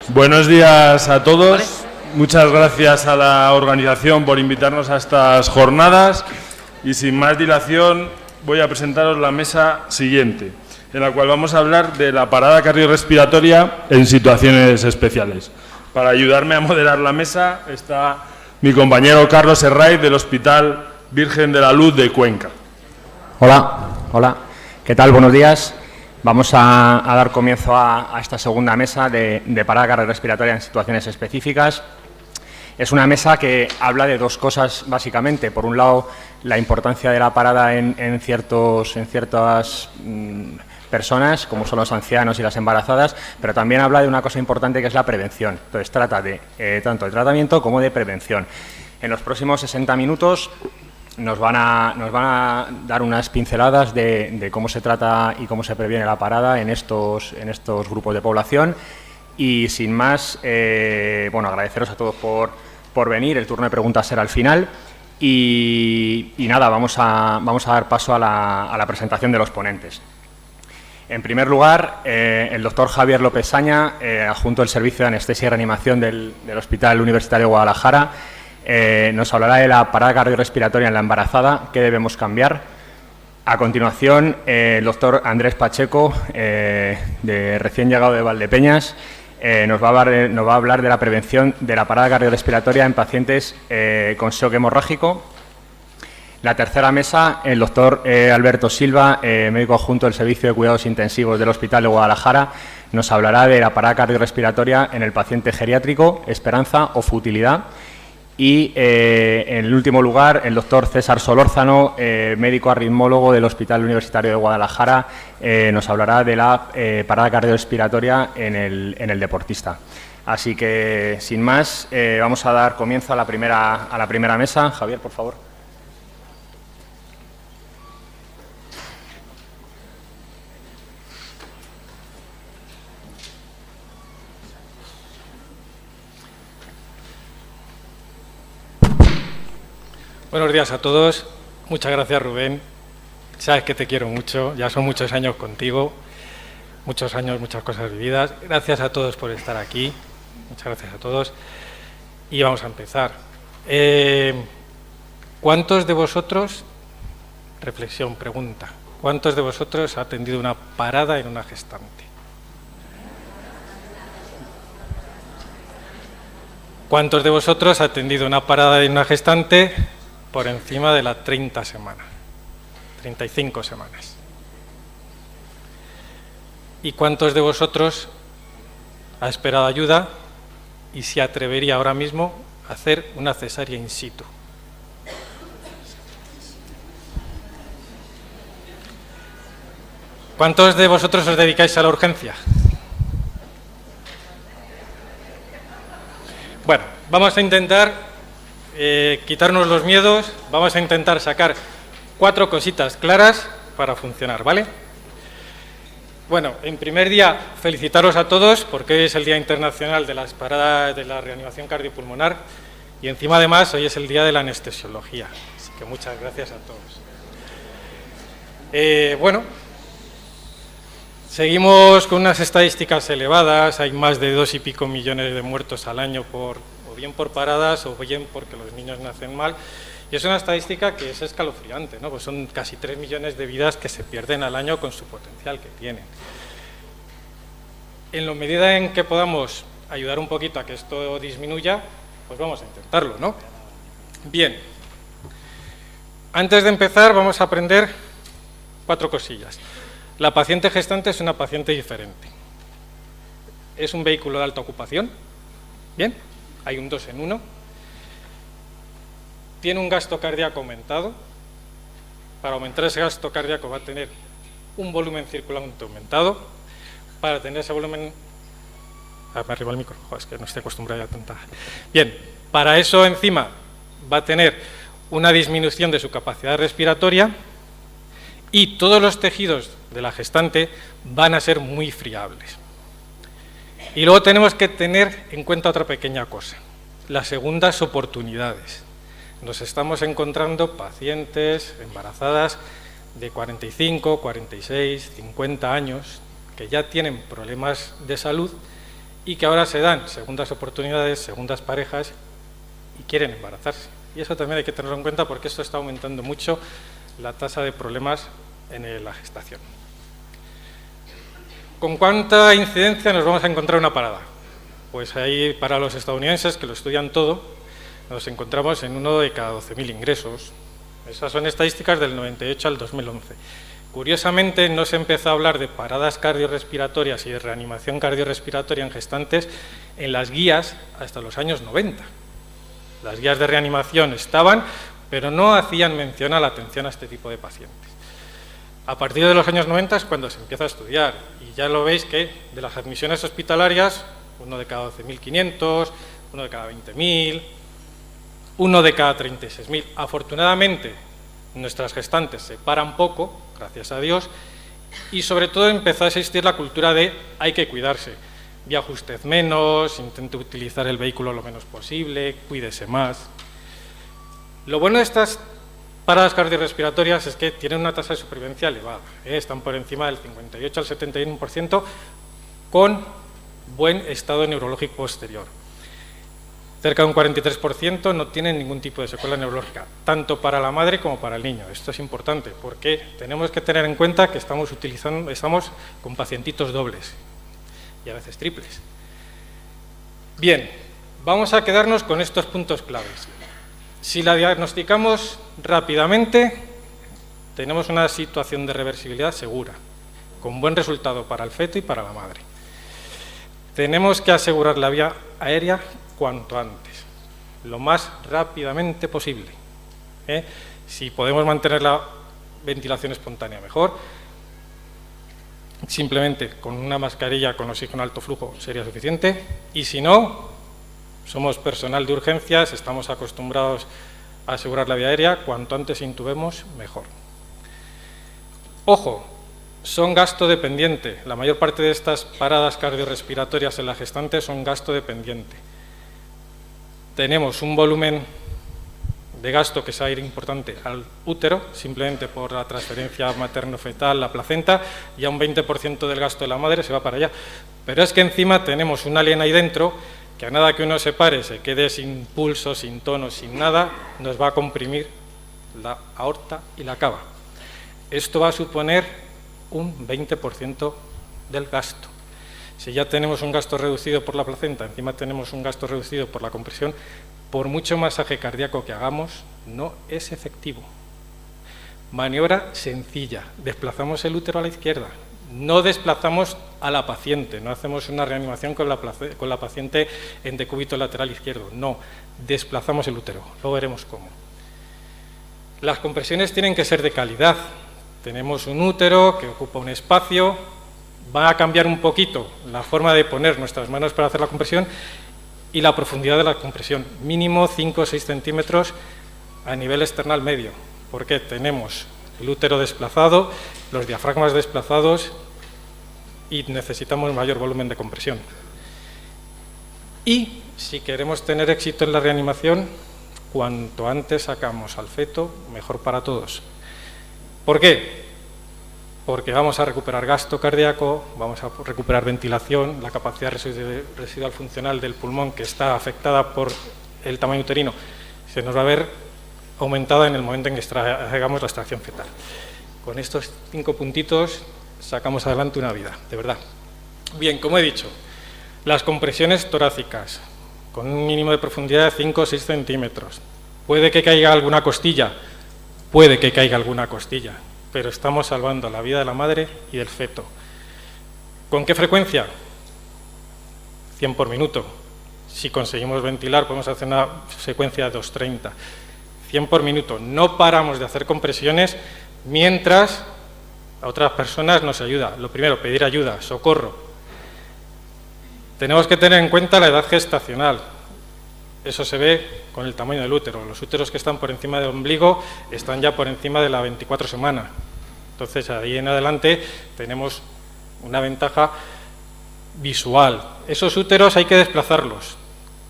Buenos días a todos. Muchas gracias a la organización por invitarnos a estas jornadas y sin más dilación voy a presentaros la mesa siguiente, en la cual vamos a hablar de la parada cardiorrespiratoria en situaciones especiales. Para ayudarme a moderar la mesa está mi compañero Carlos Herraiz del Hospital Virgen de la Luz de Cuenca. Hola. ¿Qué tal? Buenos días. Vamos a dar comienzo a esta segunda mesa de parada cardiorrespiratoria en situaciones específicas. Es una mesa que habla de dos cosas básicamente. Por un lado, la importancia de la parada en ciertas personas, como son los ancianos y las embarazadas, pero también habla de una cosa importante que es la prevención. Entonces, trata de tanto de tratamiento como de prevención. En los próximos 60 minutos nos van a dar unas pinceladas de cómo se trata y cómo se previene la parada en estos grupos de población. Y sin más, agradeceros a todos por venir. El turno de preguntas será al final. Y nada, vamos a dar paso a la presentación de los ponentes. En primer lugar, el doctor Javier López Saña, adjunto del Servicio de Anestesia y Reanimación del Hospital Universitario de Guadalajara, nos hablará de la parada cardiorrespiratoria en la embarazada, qué debemos cambiar. A continuación, el doctor Andrés Pacheco, recién llegado de Valdepeñas, nos va a hablar de la prevención de la parada cardiorrespiratoria en pacientes con shock hemorrágico. La tercera mesa, el doctor Alberto Silva, médico adjunto del Servicio de Cuidados Intensivos del Hospital de Guadalajara, nos hablará de la parada cardiorrespiratoria en el paciente geriátrico, esperanza o futilidad. Y en el último lugar, el doctor César Solórzano, médico arritmólogo del Hospital Universitario de Guadalajara, nos hablará de la parada cardiorrespiratoria en el deportista. Así que, sin más, vamos a dar comienzo a la primera mesa. Javier, por favor. Buenos días a todos. Muchas gracias, Rubén. Sabes que te quiero mucho. Ya son muchos años contigo. Muchos años, muchas cosas vividas. Gracias a todos por estar aquí. Muchas gracias a todos. Y vamos a empezar. ¿Cuántos de vosotros, reflexión, pregunta, cuántos de vosotros ha atendido una parada en una gestante? ¿Cuántos de vosotros ha atendido una parada en una gestante por encima de las 30 semanas, 35 semanas? ¿Y cuántos de vosotros ha esperado ayuda y se atrevería ahora mismo a hacer una cesárea in situ? ¿Cuántos de vosotros os dedicáis a la urgencia? Bueno, vamos a intentar quitarnos los miedos, vamos a intentar sacar 4 cositas claras para funcionar, ¿vale? Bueno, en primer día, felicitaros a todos porque hoy es el Día Internacional de las Paradas de la Reanimación Cardiopulmonar y encima además hoy es el Día de la Anestesiología, así que muchas gracias a todos. Seguimos con unas estadísticas elevadas, hay más de 2 y pico millones de muertos al año bien por paradas o bien porque los niños nacen mal. Y es una estadística que es escalofriante, ¿no? Pues son casi 3 millones de vidas que se pierden al año con su potencial que tienen. En la medida en que podamos ayudar un poquito a que esto disminuya, pues vamos a intentarlo, ¿no? Bien. Antes de empezar vamos a aprender 4 cosillas. La paciente gestante es una paciente diferente. Es un vehículo de alta ocupación. Bien. Hay un 2 en 1, tiene un gasto cardíaco aumentado. Para aumentar ese gasto cardíaco va a tener un volumen circulante aumentado. Para tener ese volumen... me arriba el micro, es que no estoy acostumbrado a tanta... Bien, para eso encima va a tener una disminución de su capacidad respiratoria y todos los tejidos de la gestante van a ser muy friables. Y luego tenemos que tener en cuenta otra pequeña cosa, las segundas oportunidades. Nos estamos encontrando pacientes embarazadas de 45, 46, 50 años que ya tienen problemas de salud y que ahora se dan segundas oportunidades, segundas parejas y quieren embarazarse. Y eso también hay que tenerlo en cuenta porque esto está aumentando mucho la tasa de problemas en la gestación. ¿Con cuánta incidencia nos vamos a encontrar una parada? Pues ahí, para los estadounidenses, que lo estudian todo, nos encontramos en 1 de cada 12.000 ingresos. Esas son estadísticas del 98 al 2011. Curiosamente, no se empezó a hablar de paradas cardiorrespiratorias y de reanimación cardiorrespiratoria en gestantes en las guías hasta los años 90. Las guías de reanimación estaban, pero no hacían mención a la atención a este tipo de pacientes. A partir de los años 90 es cuando se empieza a estudiar, y ya lo veis que de las admisiones hospitalarias, 1 de cada 12.500, 1 de cada 20.000, 1 de cada 36.000. Afortunadamente, nuestras gestantes se paran poco, gracias a Dios, y sobre todo empezó a existir la cultura de hay que cuidarse. Viaje usted menos, intente utilizar el vehículo lo menos posible, cuídese más. Lo bueno de estas paradas cardiorrespiratorias es que tienen una tasa de supervivencia elevada, están por encima del 58 al 71% con buen estado neurológico posterior. Cerca de un 43% no tienen ningún tipo de secuela neurológica, tanto para la madre como para el niño. Esto es importante porque tenemos que tener en cuenta que estamos con pacientitos dobles y a veces triples. Bien, vamos a quedarnos con estos puntos claves. Si la diagnosticamos rápidamente, tenemos una situación de reversibilidad segura, con buen resultado para el feto y para la madre. Tenemos que asegurar la vía aérea cuanto antes, lo más rápidamente posible. Si podemos mantener la ventilación espontánea, mejor. Simplemente con una mascarilla con oxígeno alto flujo sería suficiente, y si no, somos personal de urgencias, estamos acostumbrados a asegurar la vía aérea, cuanto antes intubemos, mejor. Ojo, son gasto dependiente. La mayor parte de estas paradas cardiorrespiratorias en la gestante son gasto dependiente. Tenemos un volumen de gasto que se va a ir importante al útero, simplemente por la transferencia materno-fetal, la placenta, y a un 20% del gasto de la madre se va para allá. Pero es que encima tenemos un alien ahí dentro que a nada que uno se pare, se quede sin pulso, sin tono, sin nada, nos va a comprimir la aorta y la cava. Esto va a suponer un 20% del gasto. Si ya tenemos un gasto reducido por la placenta, encima tenemos un gasto reducido por la compresión, por mucho masaje cardíaco que hagamos, no es efectivo. Maniobra sencilla, desplazamos el útero a la izquierda, no desplazamos a la paciente, no hacemos una reanimación con la paciente en decúbito lateral izquierdo, no, desplazamos el útero, luego veremos cómo. Las compresiones tienen que ser de calidad. Tenemos un útero que ocupa un espacio, va a cambiar un poquito la forma de poner nuestras manos para hacer la compresión y la profundidad de la compresión, mínimo 5 o 6 centímetros a nivel external medio, porque tenemos el útero desplazado, los diafragmas desplazados y necesitamos mayor volumen de compresión. Y si queremos tener éxito en la reanimación, cuanto antes sacamos al feto, mejor para todos. ¿Por qué? Porque vamos a recuperar gasto cardíaco, vamos a recuperar ventilación, la capacidad residual funcional del pulmón, que está afectada por el tamaño uterino, se nos va a ver aumentada en el momento en que hagamos la extracción fetal. Con estos 5 puntitos sacamos adelante una vida, de verdad. Bien, como he dicho, las compresiones torácicas, con un mínimo de profundidad de 5 o 6 centímetros. Puede que caiga alguna costilla, pero estamos salvando la vida de la madre y del feto. ¿Con qué frecuencia? 100 por minuto. Si conseguimos ventilar, podemos hacer una secuencia de 230. 100 por minuto. No paramos de hacer compresiones mientras a otras personas nos ayuda. Lo primero, pedir ayuda, socorro. Tenemos que tener en cuenta la edad gestacional. Eso se ve con el tamaño del útero. Los úteros que están por encima del ombligo están ya por encima de la 24 semana. Entonces, ahí en adelante tenemos una ventaja visual. Esos úteros hay que desplazarlos.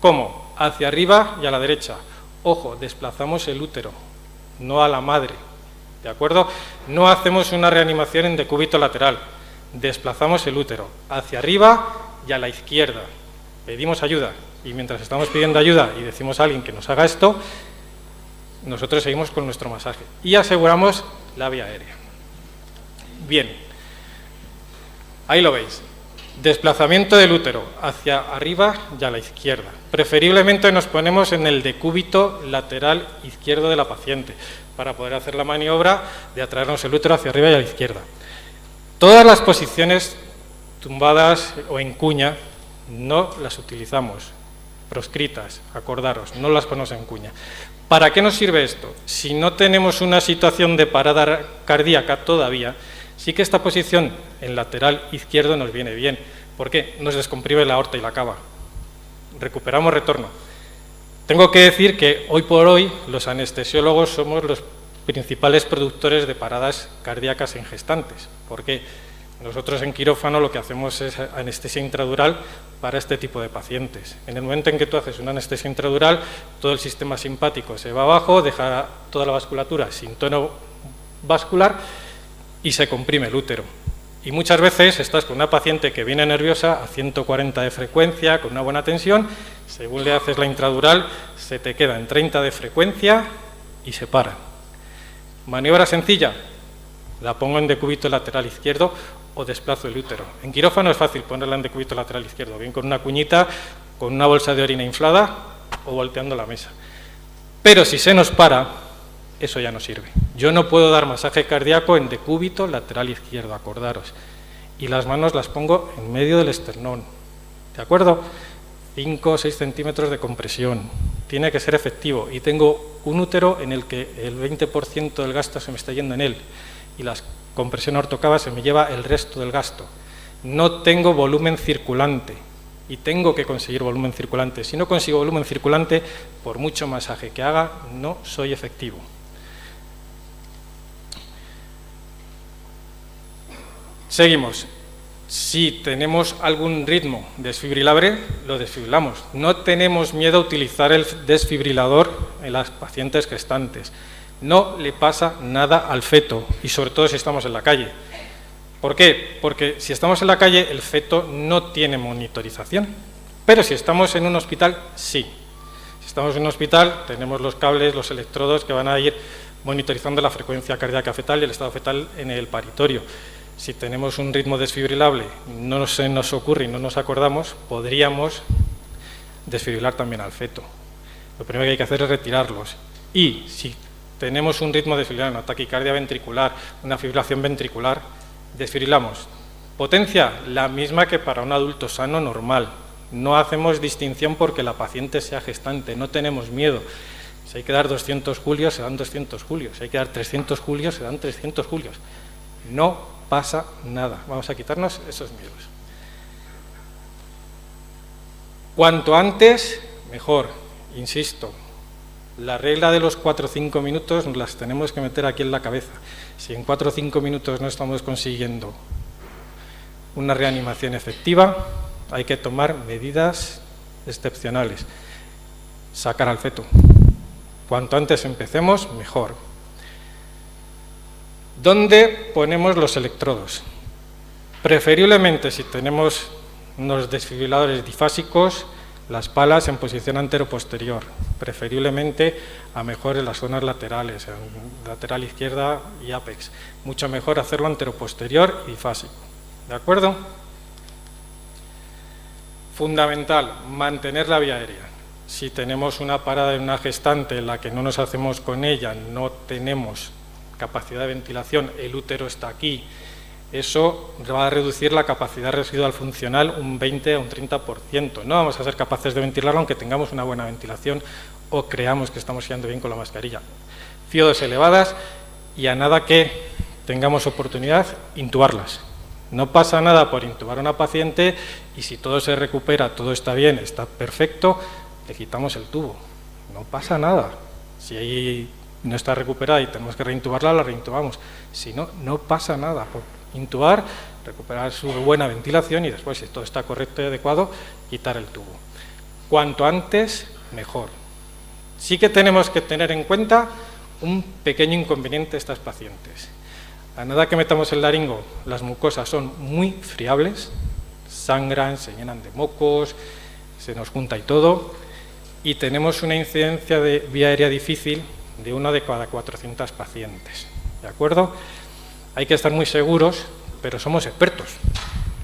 ¿Cómo? Hacia arriba y a la derecha. Ojo, desplazamos el útero, no a la madre. ¿De acuerdo? No hacemos una reanimación en decúbito lateral. Desplazamos el útero hacia arriba y a la izquierda. pedimos ayuda y mientras estamos pidiendo ayuda y decimos a alguien que nos haga esto, nosotros seguimos con nuestro masaje y aseguramos la vía aérea. Bien, ahí lo veis. Desplazamiento del útero hacia arriba y a la izquierda. Preferiblemente nos ponemos en el decúbito lateral izquierdo de la paciente para poder hacer la maniobra de atraernos el útero hacia arriba y a la izquierda. Todas las posiciones tumbadas o en cuña no las utilizamos, proscritas, acordaros, no las ponemos en cuña. ¿Para qué nos sirve esto? Si no tenemos una situación de parada cardíaca todavía, sí que esta posición en lateral izquierdo nos viene bien. ¿Por qué? Nos descomprime la aorta y la cava. Recuperamos retorno. Tengo que decir que hoy por hoy los anestesiólogos somos los principales productores de paradas cardíacas en gestantes. ¿Por qué? Nosotros en quirófano lo que hacemos es anestesia intradural para este tipo de pacientes. En el momento en que tú haces una anestesia intradural, todo el sistema simpático se va abajo, deja toda la vasculatura sin tono vascular y se comprime el útero. Y muchas veces estás con una paciente que viene nerviosa a 140 de frecuencia, con una buena tensión, según le haces la intradural, se te queda en 30 de frecuencia y se para. Maniobra sencilla, la pongo en decúbito lateral izquierdo o desplazo el útero. En quirófano es fácil ponerla en decúbito lateral izquierdo, bien con una cuñita, con una bolsa de orina inflada o volteando la mesa. Pero si se nos para, eso ya no sirve. Yo no puedo dar masaje cardíaco en decúbito lateral izquierdo, acordaros. Y las manos las pongo en medio del esternón, ¿de acuerdo? 5 o 6 centímetros de compresión. Tiene que ser efectivo. Y tengo un útero en el que el 20% del gasto se me está yendo en él. Y la compresión ortocava se me lleva el resto del gasto. No tengo volumen circulante. Y tengo que conseguir volumen circulante. Si no consigo volumen circulante, por mucho masaje que haga, no soy efectivo. Seguimos. Si tenemos algún ritmo desfibrilable, lo desfibrilamos. No tenemos miedo a utilizar el desfibrilador en las pacientes gestantes. No le pasa nada al feto, y sobre todo si estamos en la calle. ¿Por qué? Porque si estamos en la calle, el feto no tiene monitorización. Pero si estamos en un hospital, sí. Si estamos en un hospital, tenemos los cables, los electrodos que van a ir monitorizando la frecuencia cardíaca fetal y el estado fetal en el paritorio. Si tenemos un ritmo desfibrilable, no se nos ocurre y no nos acordamos, podríamos desfibrilar también al feto. Lo primero que hay que hacer es retirarlos. Y si tenemos un ritmo desfibrilable, una taquicardia ventricular, una fibrilación ventricular, desfibrilamos. Potencia, la misma que para un adulto sano normal. No hacemos distinción porque la paciente sea gestante, no tenemos miedo. Si hay que dar 200 julios, se dan 200 julios. Si hay que dar 300 julios, se dan 300 julios. No pasa nada. Vamos a quitarnos esos miedos. Cuanto antes, mejor. Insisto, la regla de los 4 o 5 minutos nos las tenemos que meter aquí en la cabeza. Si en 4 o 5 minutos no estamos consiguiendo una reanimación efectiva, hay que tomar medidas excepcionales. Sacar al feto. Cuanto antes empecemos, mejor. ¿Dónde ponemos los electrodos? Preferiblemente, si tenemos unos desfibriladores difásicos, las palas en posición antero-posterior, preferiblemente a mejor en las zonas laterales, en lateral izquierda y ápex. Mucho mejor hacerlo antero-posterior y difásico. ¿De acuerdo? Fundamental, mantener la vía aérea. Si tenemos una parada en una gestante en la que no nos hacemos con ella, no tenemos capacidad de ventilación, el útero está aquí, eso va a reducir la capacidad residual funcional un 20 o un 30%. No vamos a ser capaces de ventilarlo aunque tengamos una buena ventilación o creamos que estamos yendo bien con la mascarilla. FIO2 elevadas y a nada que tengamos oportunidad, intubarlas. No pasa nada por intubar a una paciente y si todo se recupera, todo está bien, está perfecto, le quitamos el tubo. No pasa nada. Si hay no está recuperada y tenemos que reintubarla, la reintubamos. Si no, no pasa nada. Por intubar, recuperar su buena ventilación y después, si todo está correcto y adecuado, quitar el tubo. Cuanto antes, mejor. Sí que tenemos que tener en cuenta un pequeño inconveniente de estas pacientes. A nada que metamos el laringo, las mucosas son muy friables, sangran, se llenan de mocos, se nos junta y todo, y tenemos una incidencia de vía aérea difícil de 1 de cada 400 pacientes, ¿de acuerdo? Hay que estar muy seguros, pero somos expertos,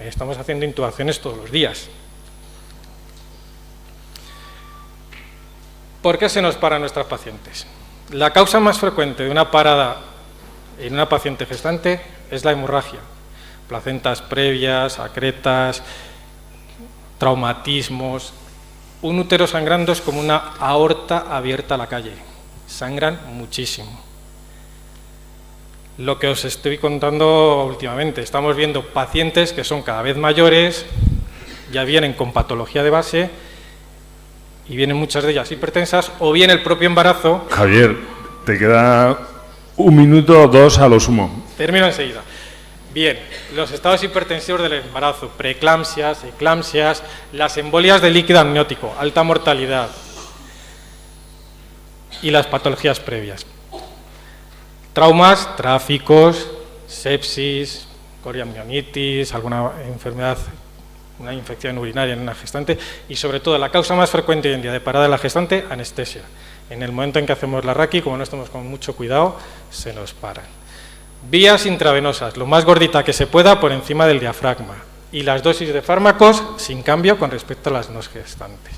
estamos haciendo intubaciones todos los días. ¿Por qué se nos paran nuestras pacientes? La causa más frecuente de una parada en una paciente gestante es la hemorragia, placentas previas, acretas, traumatismos. Un útero sangrando es como una aorta abierta a la calle, sangran muchísimo. Lo que os estoy contando últimamente, estamos viendo pacientes que son cada vez mayores, ya vienen con patología de base y vienen muchas de ellas hipertensas, o bien el propio embarazo. Javier, te queda 1 minuto o 2 a lo sumo. Termino enseguida. Bien, los estados hipertensivos del embarazo, preeclampsias, eclampsias, las embolias de líquido amniótico, alta mortalidad y las patologías previas. Traumas, tráficos, sepsis, coriamnionitis, alguna enfermedad, una infección urinaria en una gestante y sobre todo la causa más frecuente hoy en día de parada de la gestante, anestesia. En el momento en que hacemos la raqui, como no estamos con mucho cuidado, se nos paran. Vías intravenosas, lo más gordita que se pueda por encima del diafragma y las dosis de fármacos sin cambio con respecto a las no gestantes.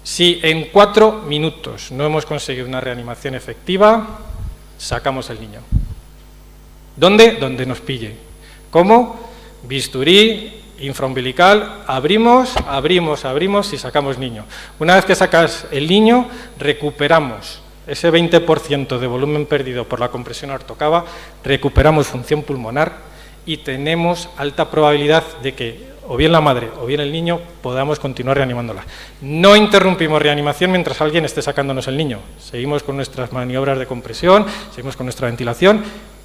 Si en 4 minutos no hemos conseguido una reanimación efectiva, sacamos el niño. ¿Dónde? Donde nos pille. ¿Cómo? Bisturí, infraumbilical, abrimos y sacamos niño. Una vez que sacas el niño, recuperamos ese 20% de volumen perdido por la compresión ortocava, recuperamos función pulmonar y tenemos alta probabilidad de que o bien la madre o bien el niño podamos continuar reanimándola. No interrumpimos reanimación mientras alguien esté sacándonos el niño. Seguimos con nuestras maniobras de compresión, seguimos con nuestra ventilación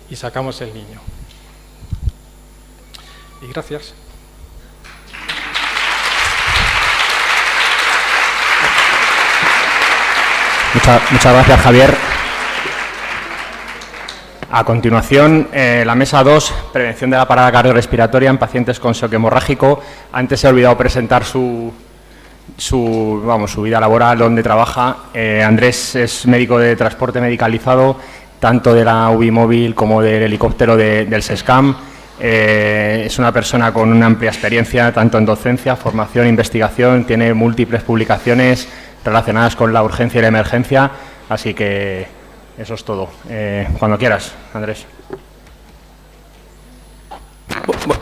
y sacamos el niño. Y gracias. Muchas gracias, Javier. A continuación, la mesa 2, prevención de la parada cardiorrespiratoria en pacientes con shock hemorrágico. Antes he olvidado presentar su vida laboral, donde trabaja. Andrés es médico de transporte medicalizado, tanto de la UBI móvil como del helicóptero del SESCAM. Es una persona con una amplia experiencia, tanto en docencia, formación, investigación, tiene múltiples publicaciones relacionadas con la urgencia y la emergencia, así que eso es todo. Cuando quieras, Andrés.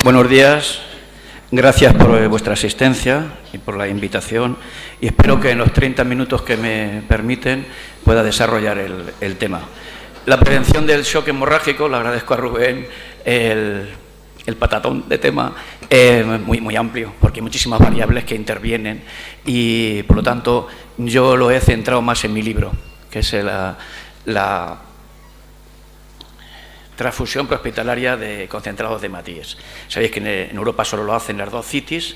Buenos días, gracias por vuestra asistencia y por la invitación y espero que en los 30 minutos que me permiten pueda desarrollar el tema. La prevención del shock hemorrágico, le agradezco a Rubén el patatón de tema, muy amplio, porque hay muchísimas variables que intervienen y, por lo tanto, yo lo he centrado más en mi libro, que es la transfusión prehospitalaria de concentrados de Matías. Sabéis que en Europa solo lo hacen las 2 cities,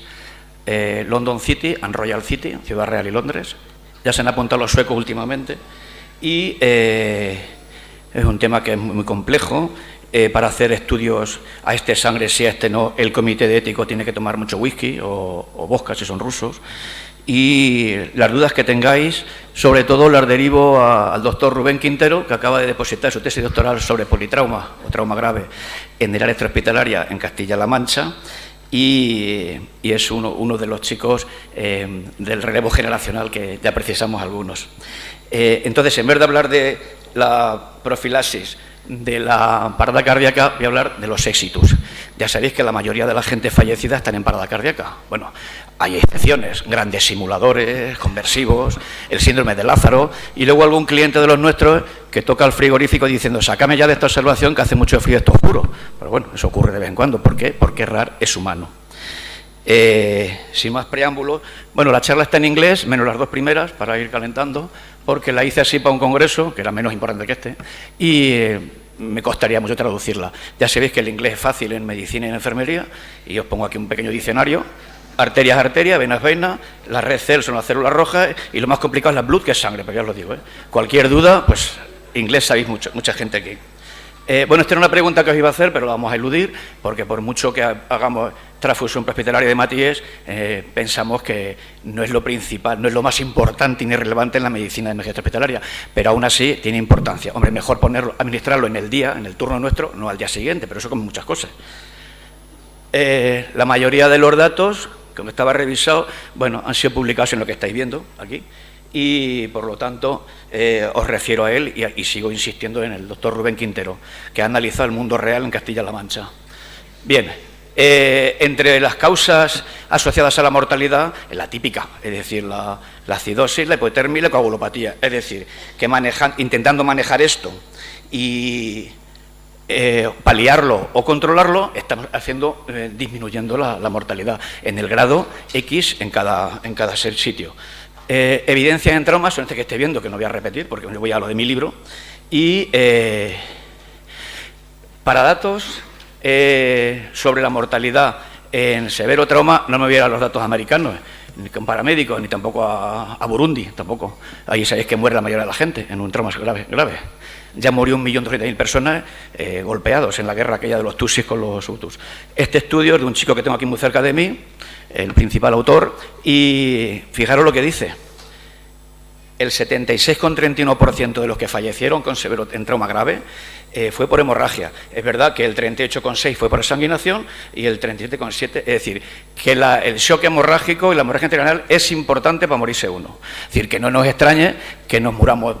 London City and Royal City, Ciudad Real y Londres. Ya se han apuntado los suecos últimamente y es un tema que es muy complejo. Para hacer estudios a este sangre, sí, a este no, el comité de ético tiene que tomar mucho whisky o vodka si son rusos. Y las dudas que tengáis, sobre todo las derivo al doctor Rubén Quintero, que acaba de depositar su tesis doctoral sobre politrauma o trauma grave en el área extrahospitalaria en Castilla-La Mancha y es uno de los chicos del relevo generacional que ya precisamos algunos. Entonces, en vez de hablar de la profilaxis de la parada cardíaca, voy a hablar de los éxitos. Ya sabéis que la mayoría de la gente fallecida están en parada cardíaca. Bueno, hay excepciones, grandes simuladores, conversivos, el síndrome de Lázaro, y luego algún cliente de los nuestros que toca el frigorífico diciendo, sácame ya de esta observación que hace mucho frío, esto oscuro. Pero bueno, eso ocurre de vez en cuando. ¿Por qué? Porque errar es humano. Sin más preámbulos, bueno, la charla está en inglés, menos las 2 primeras, para ir calentando, porque la hice así para un congreso, que era menos importante que este, y me costaría mucho traducirla. Ya sabéis que el inglés es fácil en medicina y en enfermería, y os pongo aquí un pequeño diccionario. Arterias, arterias, venas, venas, las red cells son las células rojas, y lo más complicado es la blood, que es sangre, pero ya os lo digo, Cualquier duda, pues inglés sabéis mucha gente aquí. Bueno, esta era una pregunta que os iba a hacer, pero la vamos a eludir, porque por mucho que hagamos transfusión prehospitalaria de Matíes, pensamos que no es lo principal, no es lo más importante ni relevante en la medicina de emergencia hospitalaria, pero aún así tiene importancia. Hombre, mejor administrarlo en el día, en el turno nuestro, no al día siguiente, pero eso como muchas cosas. La mayoría de los datos, como estaba revisado, bueno, han sido publicados en lo que estáis viendo aquí, y por lo tanto os refiero a él y sigo insistiendo en el doctor Rubén Quintero, que ha analizado el mundo real en Castilla-La Mancha. Bien, entre las causas asociadas a la mortalidad, la típica, es decir, la acidosis, la hipotermia y la coagulopatía, es decir, que intentando manejar esto y paliarlo o controlarlo, estamos disminuyendo la mortalidad en el grado X en cada sitio. Evidencias en traumas, son este que esté viendo, que no voy a repetir porque me voy a lo de mi libro, y para datos sobre la mortalidad en severo trauma, no me voy a ir a los datos americanos, ni con paramédicos, ni tampoco a Burundi, tampoco. Ahí sabéis que muere la mayoría de la gente en un trauma grave. Ya murió 1.200.000 personas golpeados en la guerra aquella de los Tutsis con los Hutus. Este estudio es de un chico que tengo aquí muy cerca de mí, el principal autor, y fijaros lo que dice. El 76,31% de los que fallecieron con severo en trauma grave fue por hemorragia. Es verdad que el 38,6% fue por exsanguinación y el 37,7%, es decir, que el shock hemorrágico y la hemorragia intracraneal es importante para morirse uno. Es decir, que no nos extrañe que nos muramos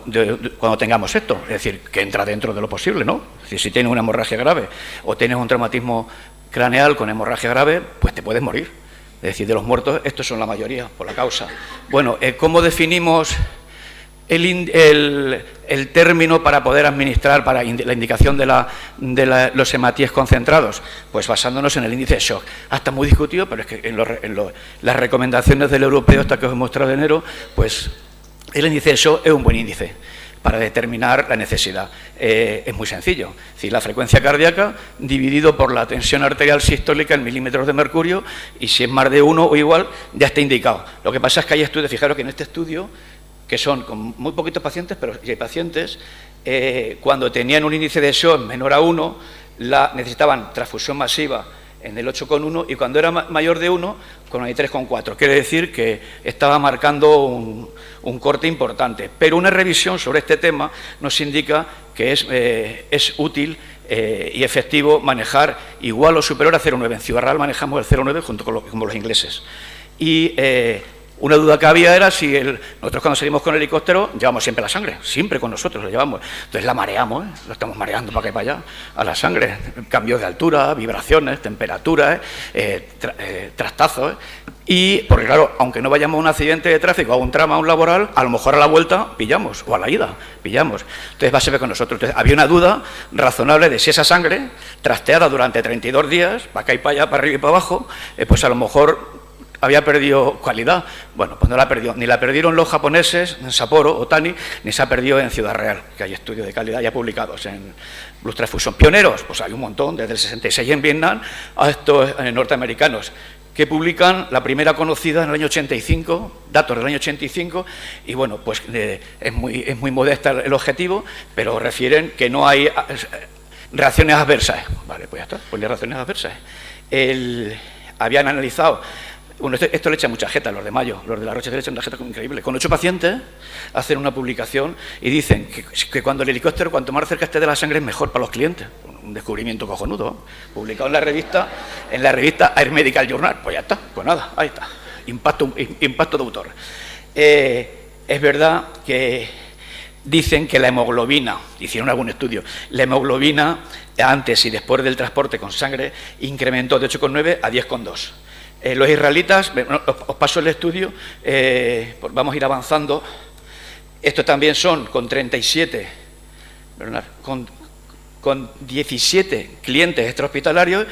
cuando tengamos esto, es decir, que entra dentro de lo posible, ¿no? Es decir, si tienes una hemorragia grave o tienes un traumatismo craneal con hemorragia grave, pues te puedes morir. Es decir, de los muertos, estos son la mayoría por la causa. Bueno, ¿cómo definimos el término para poder administrar, para la indicación de los hematíes concentrados? Pues basándonos en el índice de shock. Hasta muy discutido, pero es que en las recomendaciones del europeo, hasta que os he mostrado de enero, pues el índice de shock es un buen índice para determinar la necesidad. Es muy sencillo, es decir, la frecuencia cardíaca dividido por la tensión arterial sistólica en milímetros de mercurio, y si es más de 1 o igual, ya está indicado. Lo que pasa es que hay estudios, fijaros que en este estudio, que son con muy poquitos pacientes, pero hay pacientes, cuando tenían un índice de shock menor a 1, necesitaban transfusión masiva en el 8,1, y cuando era mayor de 1, con el 3,4. Quiere decir que estaba marcando un corte importante. Pero una revisión sobre este tema nos indica que es útil y efectivo manejar igual o superior a 0,9. En Ciudad Real manejamos el 0,9 junto con los ingleses. Y una duda que había era si nosotros cuando salimos con el helicóptero llevamos siempre la sangre, siempre con nosotros la llevamos. Entonces la mareamos, la estamos mareando para acá y para allá, a la sangre. Cambios de altura, vibraciones, temperaturas, trastazos. Y, porque claro, aunque no vayamos a un accidente de tráfico, a un trauma, a un laboral, a lo mejor a la vuelta pillamos, o a la ida pillamos. Entonces va a ser con nosotros. Entonces había una duda razonable de si esa sangre, trasteada durante 32 días, para acá y para allá, para arriba y para abajo, pues a lo mejor había perdido calidad. Bueno, pues no la perdió. Ni la perdieron los japoneses en Sapporo o Tani, ni se ha perdido en Ciudad Real, que hay estudios de calidad ya publicados en Blood Transfusion. Pioneros, pues hay un montón, desde el 66 en Vietnam a estos norteamericanos, que publican la primera conocida en el año 85, datos del año 85, y bueno, pues es muy modesta el objetivo, pero refieren que no hay reacciones adversas. Vale, pues ya está, pues no hay reacciones adversas. Habían analizado. Bueno, esto le echa mucha jeta, los de Mayo, los de la Roche le echan una jeta increíble. Con 8 pacientes hacen una publicación y dicen que cuando el helicóptero, cuanto más cerca esté de la sangre, es mejor para los clientes. Un descubrimiento cojonudo, publicado en la revista Air Medical Journal. Pues ya está, pues nada, ahí está. Impacto de autor. Es verdad que dicen que la hemoglobina, hicieron algún estudio, la hemoglobina antes y después del transporte con sangre incrementó de 8,9 a 10,2. Los israelitas, os paso el estudio, vamos a ir avanzando. Estos también son con 37, con 17 clientes extrahospitalarios,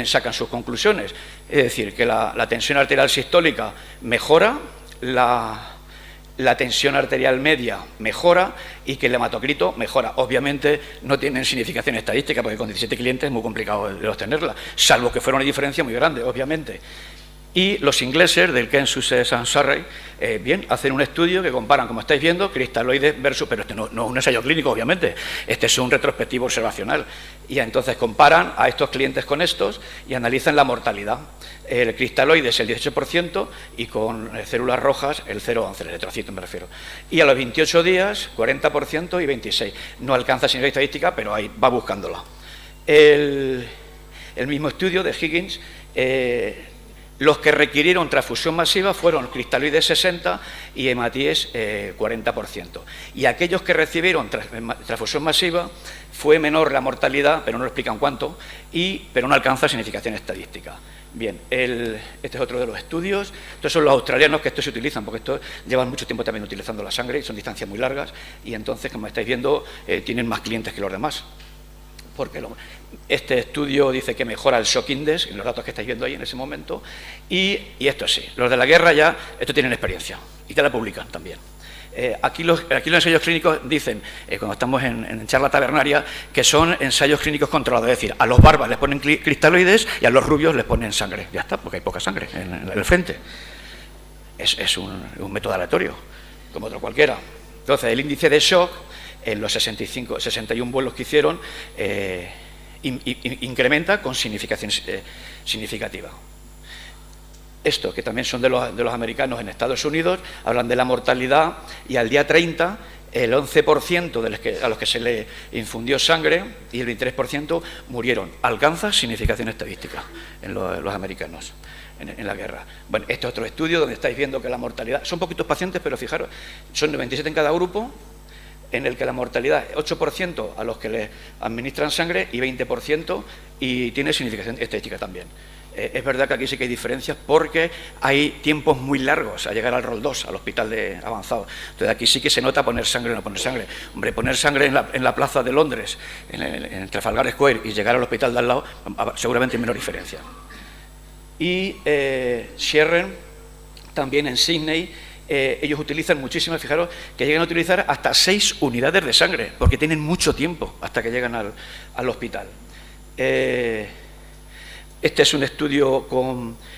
sacan sus conclusiones. Es decir, que la tensión arterial sistólica mejora, la tensión arterial media mejora y que el hematocrito mejora. Obviamente no tienen significación estadística porque con 17 clientes es muy complicado de obtenerla, salvo que fuera una diferencia muy grande, obviamente. Y los ingleses del Kent Sussex and Surrey, bien, hacen un estudio que comparan, como estáis viendo, cristaloides versus, pero este no es un ensayo clínico, obviamente, este es un retrospectivo observacional. Y entonces comparan a estos clientes con estos y analizan la mortalidad. El cristaloide es el 18% y con células rojas el 0,11, el eritrocito me refiero. Y a los 28 días, 40% y 26%. No alcanza señal estadística, pero ahí va buscándola. El mismo estudio de Higgins, los que requirieron transfusión masiva fueron cristaloides 60 y hematíes 40%. Y aquellos que recibieron transfusión masiva fue menor la mortalidad, pero no lo explican cuánto, pero no alcanza significación estadística. Bien, este es otro de los estudios. Estos son los australianos que estos se utilizan, porque estos llevan mucho tiempo también utilizando la sangre y son distancias muy largas y entonces, como estáis viendo, tienen más clientes que los demás. Porque este estudio dice que mejora el shock index, en los datos que estáis viendo ahí en ese momento, y esto sí, los de la guerra ya, esto tienen experiencia, y te la publican también. Aquí los ensayos clínicos dicen, cuando estamos en charla tabernaria, que son ensayos clínicos controlados, es decir, a los barbas les ponen cristaloides y a los rubios les ponen sangre, ya está, porque hay poca sangre en el frente. Es un método aleatorio, como otro cualquiera. Entonces, el índice de shock en los 61 vuelos que hicieron, incrementa con significación significativa. Esto, que también son de los americanos en Estados Unidos, hablan de la mortalidad y al día 30, el 11% a los que se le infundió sangre y el 23% murieron. Alcanza significación estadística en los americanos en la guerra. Bueno, este es otro estudio donde estáis viendo que la mortalidad, son poquitos pacientes, pero fijaros, son 97 en cada grupo, en el que la mortalidad es 8% a los que le administran sangre y 20% y tiene significación estadística también. Es verdad que aquí sí que hay diferencias porque hay tiempos muy largos a llegar al rol 2, al hospital de avanzado. Entonces aquí sí que se nota poner sangre o no poner sangre. Hombre, poner sangre en la plaza de Londres, en Trafalgar Square y llegar al hospital de al lado, seguramente hay menor diferencia. Y Sherren, también en Sydney, ellos utilizan muchísimas, fijaros, que llegan a utilizar hasta 6 unidades de sangre, porque tienen mucho tiempo hasta que llegan al hospital. Este es un estudio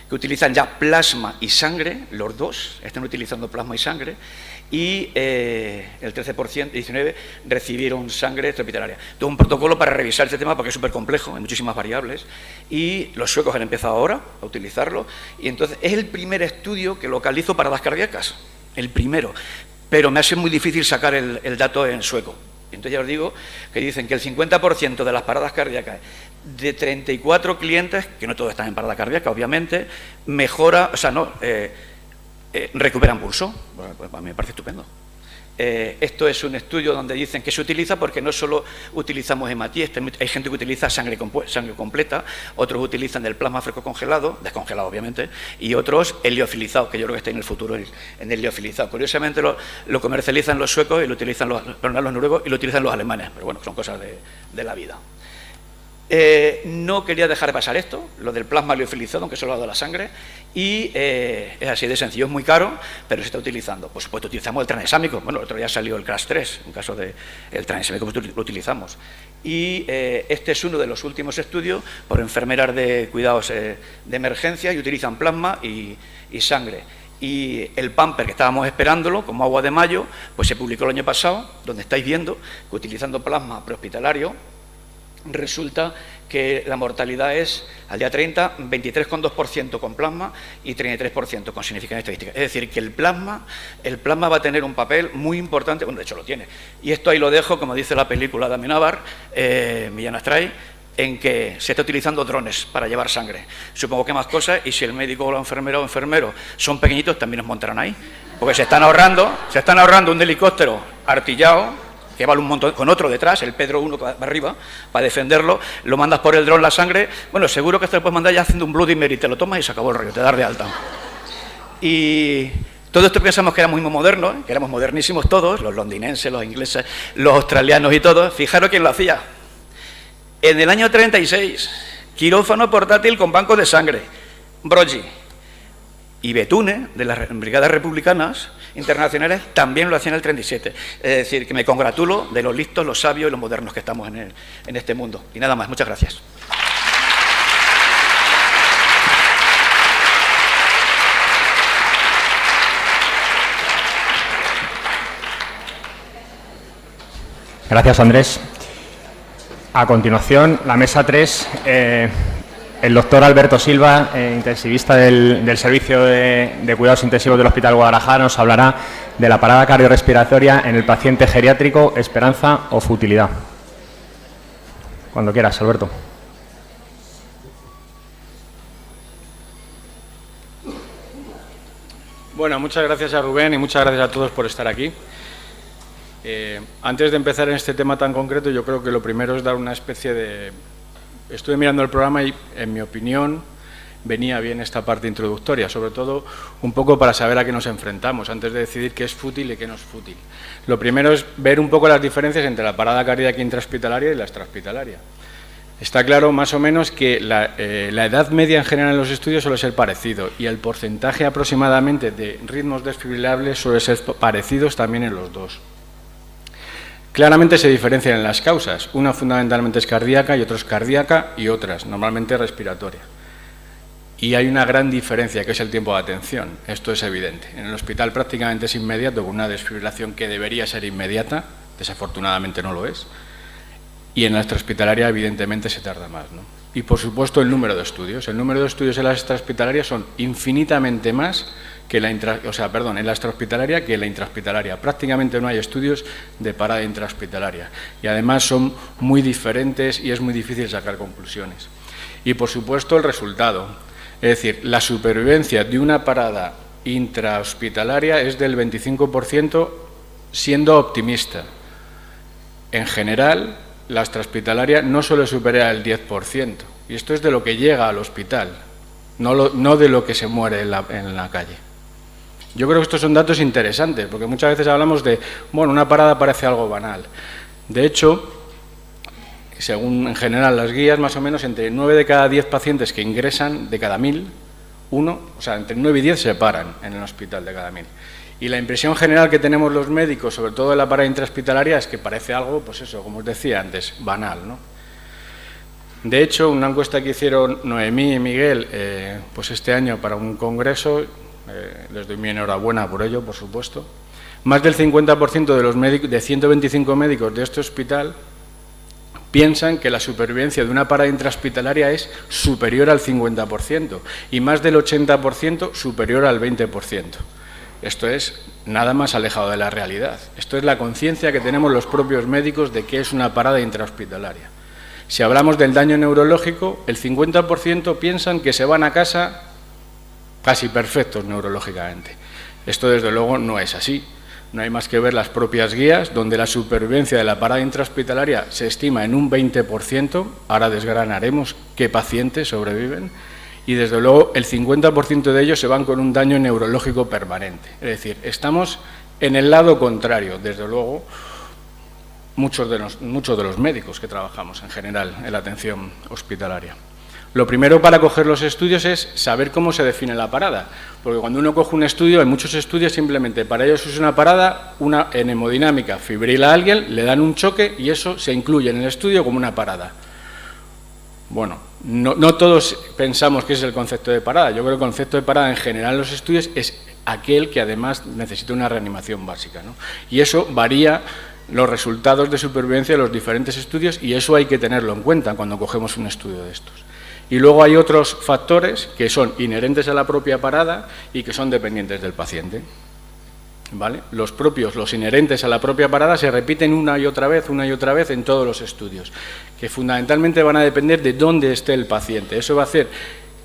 que utilizan ya plasma y sangre, los dos, están utilizando plasma y sangre, y el 13%, 19% recibieron sangre extrahospitalaria. Todo un protocolo para revisar este tema porque es súper complejo, hay muchísimas variables, y los suecos han empezado ahora a utilizarlo, y entonces es el primer estudio que localizo paradas cardíacas, el primero, pero me hace muy difícil sacar el dato en sueco. Entonces ya os digo que dicen que el 50% de las paradas cardíacas de 34 clientes, que no todos están en parada cardíaca, obviamente, mejora, o sea, no, recuperan pulso. Bueno, pues a mí me parece estupendo. Esto es un estudio donde dicen que se utiliza porque no solo utilizamos hematíes, hay gente que utiliza sangre completa, otros utilizan el plasma fresco congelado, descongelado obviamente, y otros el liofilizado, que yo creo que está en el futuro en el liofilizado. Curiosamente lo comercializan los suecos y lo utilizan los noruegos y lo utilizan los alemanes, pero bueno, son cosas de la vida. No quería dejar de pasar esto, lo del plasma liofilizado, aunque solo ha dado la sangre, y es así de sencillo, es muy caro, pero se está utilizando. Por supuesto, utilizamos el tranexámico, bueno, el otro día salió el CRASH 3, en caso del tranexámico lo utilizamos. Y este es uno de los últimos estudios por enfermeras de cuidados de emergencia y utilizan plasma y sangre. Y el pamper que estábamos esperándolo, como agua de mayo, pues se publicó el año pasado, donde estáis viendo que utilizando plasma prehospitalario, resulta que la mortalidad es, al día 30, 23,2% con plasma y 33% con significación estadística. Es decir, que el plasma va a tener un papel muy importante, bueno, de hecho lo tiene. Y esto ahí lo dejo, como dice la película de Amenábar, Millán Astray, en que se está utilizando drones para llevar sangre. Supongo que más cosas, y si el médico o la enfermera o enfermero son pequeñitos, también nos montarán ahí. Porque se están ahorrando un helicóptero artillado, que vale un montón, con otro detrás, el Pedro 1 que va arriba, para defenderlo, lo mandas por el dron la sangre, bueno, seguro que esto lo puedes mandar ya haciendo un Bloody Mary, te lo tomas y se acabó el rollo, te das de alta. Y todo esto pensamos que era muy moderno, que éramos modernísimos todos, los londinenses, los ingleses, los australianos y todos. Fijaros quién lo hacía. En el año 36, quirófano portátil con bancos de sangre, Broggi. Y Betune, de las brigadas republicanas internacionales, también lo hacían en el 37. Es decir, que me congratulo de los listos, los sabios y los modernos que estamos en este mundo. Y nada más, muchas gracias. Gracias, Andrés. A continuación, la mesa 3, el doctor Alberto Silva, intensivista del Servicio de Cuidados Intensivos del Hospital Guadalajara, nos hablará de la parada cardiorrespiratoria en el paciente geriátrico, esperanza o futilidad. Cuando quieras, Alberto. Bueno, muchas gracias a Rubén y muchas gracias a todos por estar aquí. Antes de empezar en este tema tan concreto, yo creo que lo primero es dar una especie de... Estuve mirando el programa y, en mi opinión, venía bien esta parte introductoria, sobre todo un poco para saber a qué nos enfrentamos, antes de decidir qué es fútil y qué no es fútil. Lo primero es ver un poco las diferencias entre la parada cardíaca intrahospitalaria y la extrahospitalaria. Está claro más o menos que la edad media en general en los estudios suele ser parecido y el porcentaje aproximadamente de ritmos desfibrilables suele ser parecidos también en los dos. Claramente se diferencian en las causas, una fundamentalmente es cardíaca y otra es cardíaca y otras, normalmente respiratoria. Y hay una gran diferencia que es el tiempo de atención, esto es evidente. En el hospital prácticamente es inmediato con una desfibrilación que debería ser inmediata, desafortunadamente no lo es, y en la extrahospitalaria evidentemente se tarda más, ¿no? Y por supuesto el número de estudios. El número de estudios en la extrahospitalaria son infinitamente más que en la extrahospitalaria que en la intrahospitalaria. Prácticamente no hay estudios de parada intrahospitalaria y además son muy diferentes y es muy difícil sacar conclusiones. Y por supuesto el resultado, es decir, la supervivencia de una parada intrahospitalaria es del 25% siendo optimista. En general, la extrahospitalaria no suele superar el 10%, y esto es de lo que llega al hospital, no de lo que se muere en la calle. Yo creo que estos son datos interesantes, porque muchas veces hablamos de, bueno, una parada parece algo banal. De hecho, según en general las guías, más o menos entre 9 de cada 10 pacientes que ingresan de cada 1000, entre 9 y 10 se paran en el hospital de cada 1000. Y la impresión general que tenemos los médicos, sobre todo en la parada intrahospitalaria, es que parece algo, pues eso, como os decía antes, banal, ¿no? De hecho, una encuesta que hicieron Noemí y Miguel pues este año para un congreso, les doy mi enhorabuena por ello, por supuesto, más del 50% de los médicos, de 125 médicos de este hospital piensan que la supervivencia de una parada intrahospitalaria es superior al 50% y más del 80% superior al 20%. Esto es nada más alejado de la realidad. Esto es la conciencia que tenemos los propios médicos de qué es una parada intrahospitalaria. Si hablamos del daño neurológico, el 50% piensan que se van a casa casi perfectos neurológicamente. Esto desde luego no es así. No hay más que ver las propias guías, donde la supervivencia de la parada intrahospitalaria se estima en un 20%, ahora desgranaremos qué pacientes sobreviven, y desde luego el 50% de ellos se van con un daño neurológico permanente. Es decir, estamos en el lado contrario, desde luego, muchos de los médicos que trabajamos en general en la atención hospitalaria. Lo primero para coger los estudios es saber cómo se define la parada, porque cuando uno coge un estudio, hay muchos estudios simplemente para ellos es una parada, en hemodinámica fibrila a alguien, le dan un choque y eso se incluye en el estudio como una parada. Bueno, no todos pensamos que ese es el concepto de parada. Yo creo que el concepto de parada en general en los estudios es aquel que además necesita una reanimación básica, ¿no? Y eso varía los resultados de supervivencia de los diferentes estudios y eso hay que tenerlo en cuenta cuando cogemos un estudio de estos. Y luego hay otros factores que son inherentes a la propia parada y que son dependientes del paciente, ¿vale? Los inherentes a la propia parada se repiten una y otra vez en todos los estudios, que fundamentalmente van a depender de dónde esté el paciente. Eso va a hacer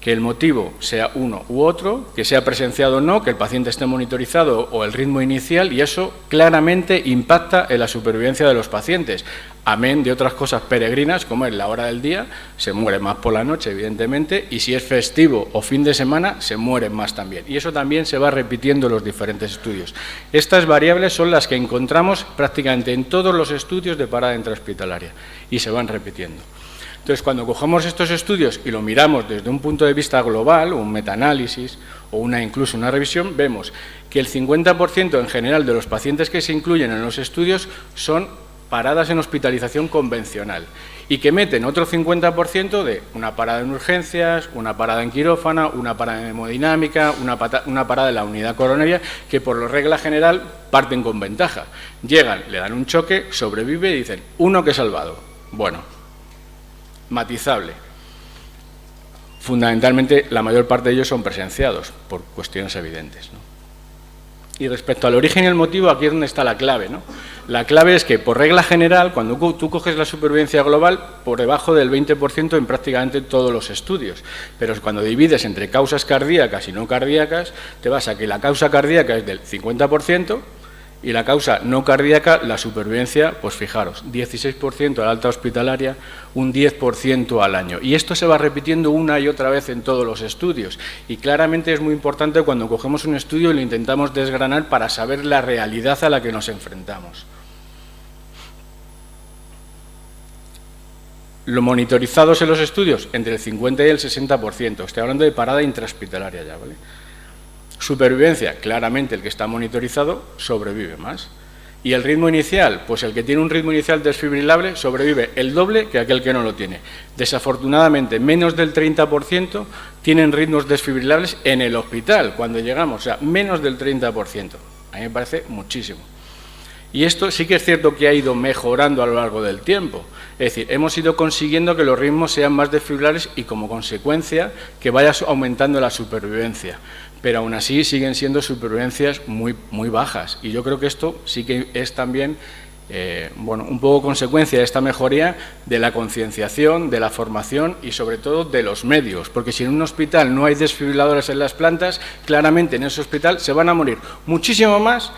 que el motivo sea uno u otro, que sea presenciado o no, que el paciente esté monitorizado o el ritmo inicial, y eso claramente impacta en la supervivencia de los pacientes. Amén de otras cosas peregrinas, como es la hora del día, se muere más por la noche, evidentemente, y si es festivo o fin de semana, se mueren más también. Y eso también se va repitiendo en los diferentes estudios. Estas variables son las que encontramos prácticamente en todos los estudios de parada intrahospitalaria, y se van repitiendo. Entonces, cuando cogemos estos estudios y lo miramos desde un punto de vista global, un metaanálisis o incluso una revisión, vemos que el 50% en general de los pacientes que se incluyen en los estudios son paradas en hospitalización convencional y que meten otro 50% de una parada en urgencias, una parada en quirófano, una parada en hemodinámica, una parada en la unidad coronaria, que por la regla general parten con ventaja. Llegan, le dan un choque, sobrevive y dicen, uno que he salvado. Bueno, matizable. Fundamentalmente, la mayor parte de ellos son presenciados, por cuestiones evidentes, ¿no? Y respecto al origen y el motivo, aquí es donde está la clave, ¿no? La clave es que, por regla general, cuando tú coges la supervivencia global, por debajo del 20% en prácticamente todos los estudios. Pero cuando divides entre causas cardíacas y no cardíacas, te vas a que la causa cardíaca es del 50%, y la causa no cardíaca, la supervivencia, pues fijaros, 16% a la alta hospitalaria, un 10% al año. Y esto se va repitiendo una y otra vez en todos los estudios. Y claramente es muy importante cuando cogemos un estudio y lo intentamos desgranar para saber la realidad a la que nos enfrentamos. Lo monitorizados en los estudios, entre el 50 y el 60%. Estoy hablando de parada intrahospitalaria ya, ¿vale? Supervivencia, claramente el que está monitorizado sobrevive más. ¿Y el ritmo inicial? Pues el que tiene un ritmo inicial desfibrilable sobrevive el doble que aquel que no lo tiene. Desafortunadamente, menos del 30% tienen ritmos desfibrilables en el hospital cuando llegamos, o sea, menos del 30%. A mí me parece muchísimo. Y esto sí que es cierto que ha ido mejorando a lo largo del tiempo. Es decir, hemos ido consiguiendo que los ritmos sean más desfibrilables y como consecuencia que vaya aumentando la supervivencia. Pero aún así siguen siendo supervivencias muy bajas. Y yo creo que esto sí que es también un poco consecuencia de esta mejoría de la concienciación, de la formación y sobre todo de los medios. Porque si en un hospital no hay desfibriladores en las plantas, claramente en ese hospital se van a morir muchísimo más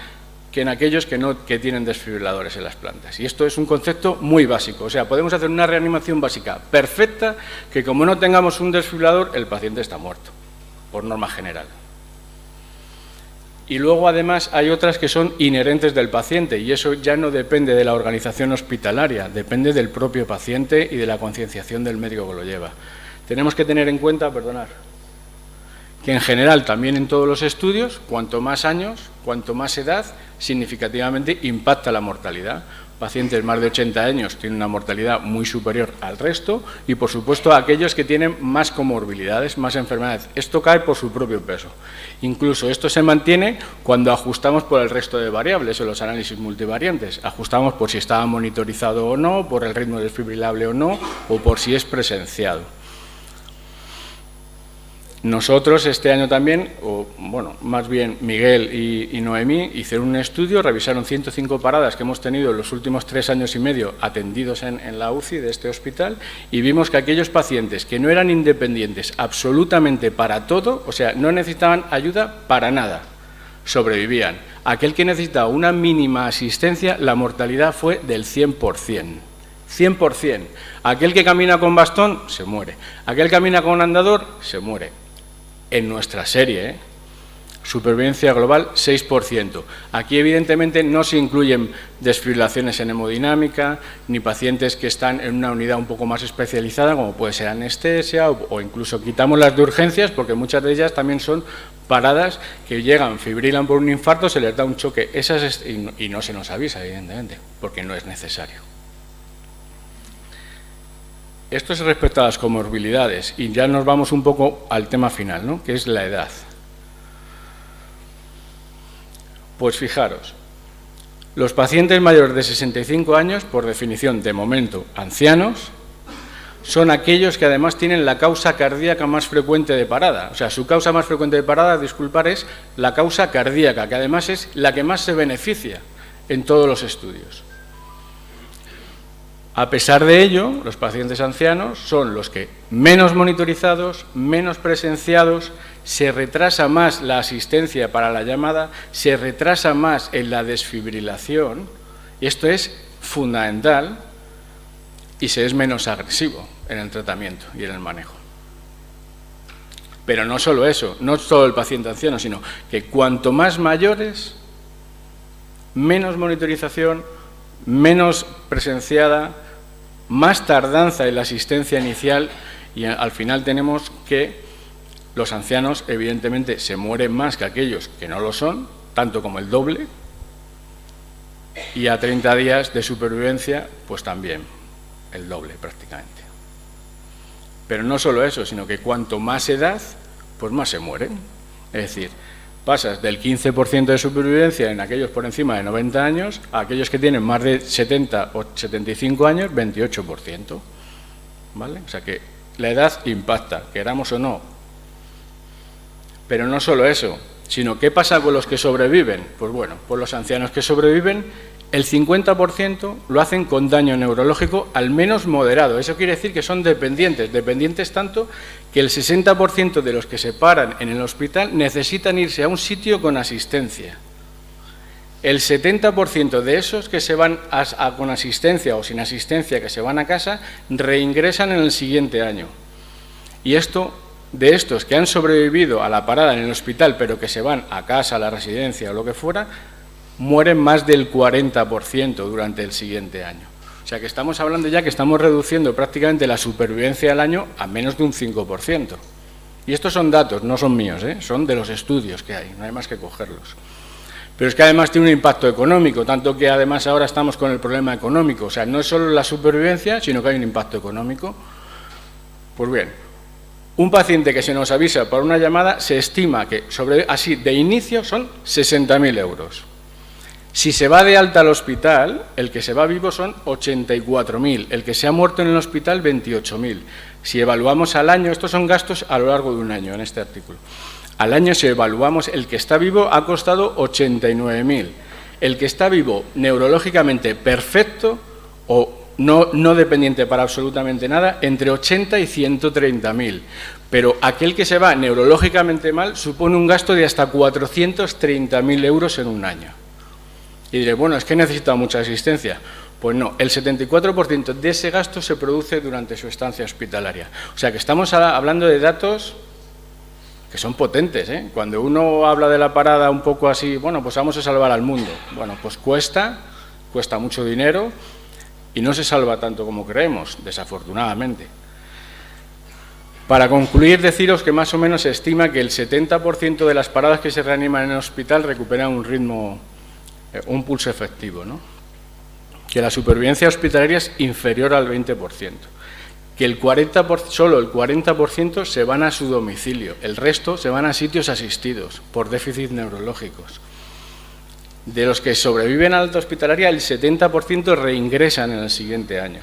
que en aquellos que tienen desfibriladores en las plantas. Y esto es un concepto muy básico. O sea, podemos hacer una reanimación básica perfecta que como no tengamos un desfibrilador, el paciente está muerto, por norma general. Y luego, además, hay otras que son inherentes del paciente y eso ya no depende de la organización hospitalaria, depende del propio paciente y de la concienciación del médico que lo lleva. Tenemos que tener en cuenta, que en general, también en todos los estudios, cuanto más años, cuanto más edad, significativamente impacta la mortalidad. Pacientes más de 80 años tienen una mortalidad muy superior al resto y, por supuesto, aquellos que tienen más comorbilidades, más enfermedades. Esto cae por su propio peso. Incluso esto se mantiene cuando ajustamos por el resto de variables en los análisis multivariantes. Ajustamos por si estaba monitorizado o no, por el ritmo desfibrilable o no, o por si es presenciado. Nosotros este año también, más bien Miguel y Noemí, hicieron un estudio, revisaron 105 paradas que hemos tenido en los últimos 3 años y medio atendidos en la UCI de este hospital y vimos que aquellos pacientes que no eran independientes absolutamente para todo, o sea, no necesitaban ayuda para nada, sobrevivían. Aquel que necesitaba una mínima asistencia, la mortalidad fue del 100%. 100%. Aquel que camina con bastón, se muere. Aquel que camina con andador, se muere. En nuestra serie, supervivencia global 6%. Aquí evidentemente no se incluyen desfibrilaciones en hemodinámica, ni pacientes que están en una unidad un poco más especializada, como puede ser anestesia, o incluso quitamos las de urgencias, porque muchas de ellas también son paradas que llegan, fibrilan por un infarto, se les da un choque, y no se nos avisa, evidentemente, porque no es necesario. Esto es respecto a las comorbilidades y ya nos vamos un poco al tema final, ¿no?, que es la edad. Pues fijaros, los pacientes mayores de 65 años, por definición, de momento, ancianos, son aquellos que además tienen la causa cardíaca más frecuente de parada. O sea, su causa más frecuente de parada, disculpar, es la causa cardíaca, que además es la que más se beneficia en todos los estudios. A pesar de ello, los pacientes ancianos son los que menos monitorizados, menos presenciados, se retrasa más la asistencia para la llamada, se retrasa más en la desfibrilación, y esto es fundamental, y se es menos agresivo en el tratamiento y en el manejo. Pero no solo eso, no solo el paciente anciano, sino que cuanto más mayores, menos monitorización, menos presenciada, más tardanza en la asistencia inicial y al final tenemos que los ancianos evidentemente se mueren más que aquellos que no lo son, tanto como el doble, y a 30 días de supervivencia, pues también el doble prácticamente. Pero no solo eso, sino que cuanto más edad, pues más se mueren. Es decir, pasas del 15% de supervivencia en aquellos por encima de 90 años a aquellos que tienen más de 70 o 75 años, 28%. ¿Vale? O sea que la edad impacta, queramos o no. Pero no solo eso, sino ¿qué pasa con los que sobreviven? Pues bueno, pues los ancianos que sobreviven, el 50% lo hacen con daño neurológico al menos moderado. Eso quiere decir que son dependientes tanto que el 60% de los que se paran en el hospital necesitan irse a un sitio con asistencia. El 70% de esos que se van con asistencia o sin asistencia, que se van a casa, reingresan en el siguiente año. Y de estos que han sobrevivido a la parada en el hospital, pero que se van a casa, a la residencia o lo que fuera, mueren más del 40% durante el siguiente año. O sea que estamos hablando ya que estamos reduciendo prácticamente la supervivencia al año a menos de un 5%. Y estos son datos, no son míos, son de los estudios que hay, no hay más que cogerlos. Pero es que además tiene un impacto económico, tanto que además ahora estamos con el problema económico. O sea, no es solo la supervivencia, sino que hay un impacto económico. Pues bien, un paciente que se nos avisa por una llamada se estima que así de inicio son 60.000 euros. Si se va de alta al hospital, el que se va vivo son 84.000, el que se ha muerto en el hospital 28.000. Si evaluamos al año, estos son gastos a lo largo de un año en este artículo. Al año si evaluamos, el que está vivo ha costado 89.000. El que está vivo neurológicamente perfecto o no dependiente para absolutamente nada, entre 80 y 130.000. Pero aquel que se va neurológicamente mal supone un gasto de hasta 430.000 euros en un año. Y diré, bueno, es que necesita mucha asistencia. Pues no, el 74% de ese gasto se produce durante su estancia hospitalaria. O sea que estamos hablando de datos que son potentes, ¿eh? Cuando uno habla de la parada un poco así, bueno, pues vamos a salvar al mundo. Bueno, pues cuesta mucho dinero y no se salva tanto como creemos, desafortunadamente. Para concluir, deciros que más o menos se estima que el 70% de las paradas que se reaniman en el hospital recuperan un ritmo, un pulso efectivo, ¿no? Que la supervivencia hospitalaria es inferior al 20%. Que solo el 40% se van a su domicilio, el resto se van a sitios asistidos por déficits neurológicos. De los que sobreviven a la alta hospitalaria, el 70% reingresan en el siguiente año.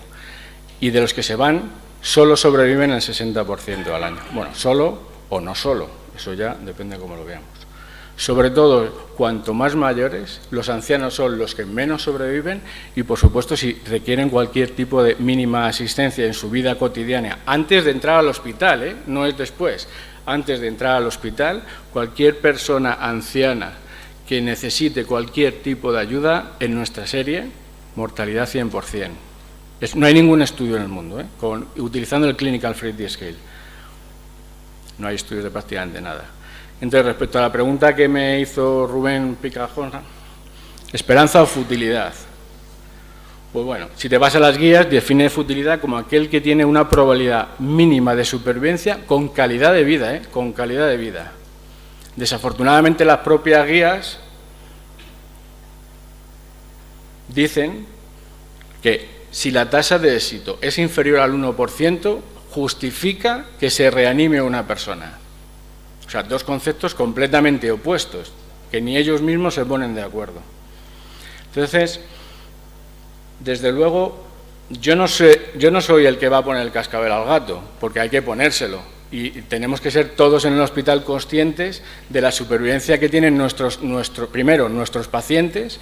Y de los que se van, solo sobreviven el 60% al año. Bueno, solo o no solo, eso ya depende de cómo lo veamos. Sobre todo, cuanto más mayores, los ancianos son los que menos sobreviven y, por supuesto, si requieren cualquier tipo de mínima asistencia en su vida cotidiana, antes de entrar al hospital, no es después, antes de entrar al hospital, cualquier persona anciana que necesite cualquier tipo de ayuda, en nuestra serie, mortalidad 100%. No hay ningún estudio en el mundo, utilizando el Clinical Frequency Scale. No hay estudios de prácticamente nada. Entonces, respecto a la pregunta que me hizo Rubén Picajona, ¿esperanza o futilidad? Pues bueno, si te vas a las guías, define futilidad como aquel que tiene una probabilidad mínima de supervivencia con calidad de vida, con calidad de vida. Desafortunadamente, las propias guías dicen que si la tasa de éxito es inferior al 1%, justifica que se reanime a una persona. O sea, dos conceptos completamente opuestos, que ni ellos mismos se ponen de acuerdo. Entonces, desde luego, yo no soy el que va a poner el cascabel al gato, porque hay que ponérselo. Y tenemos que ser todos en el hospital conscientes de la supervivencia que tienen primero, nuestros pacientes,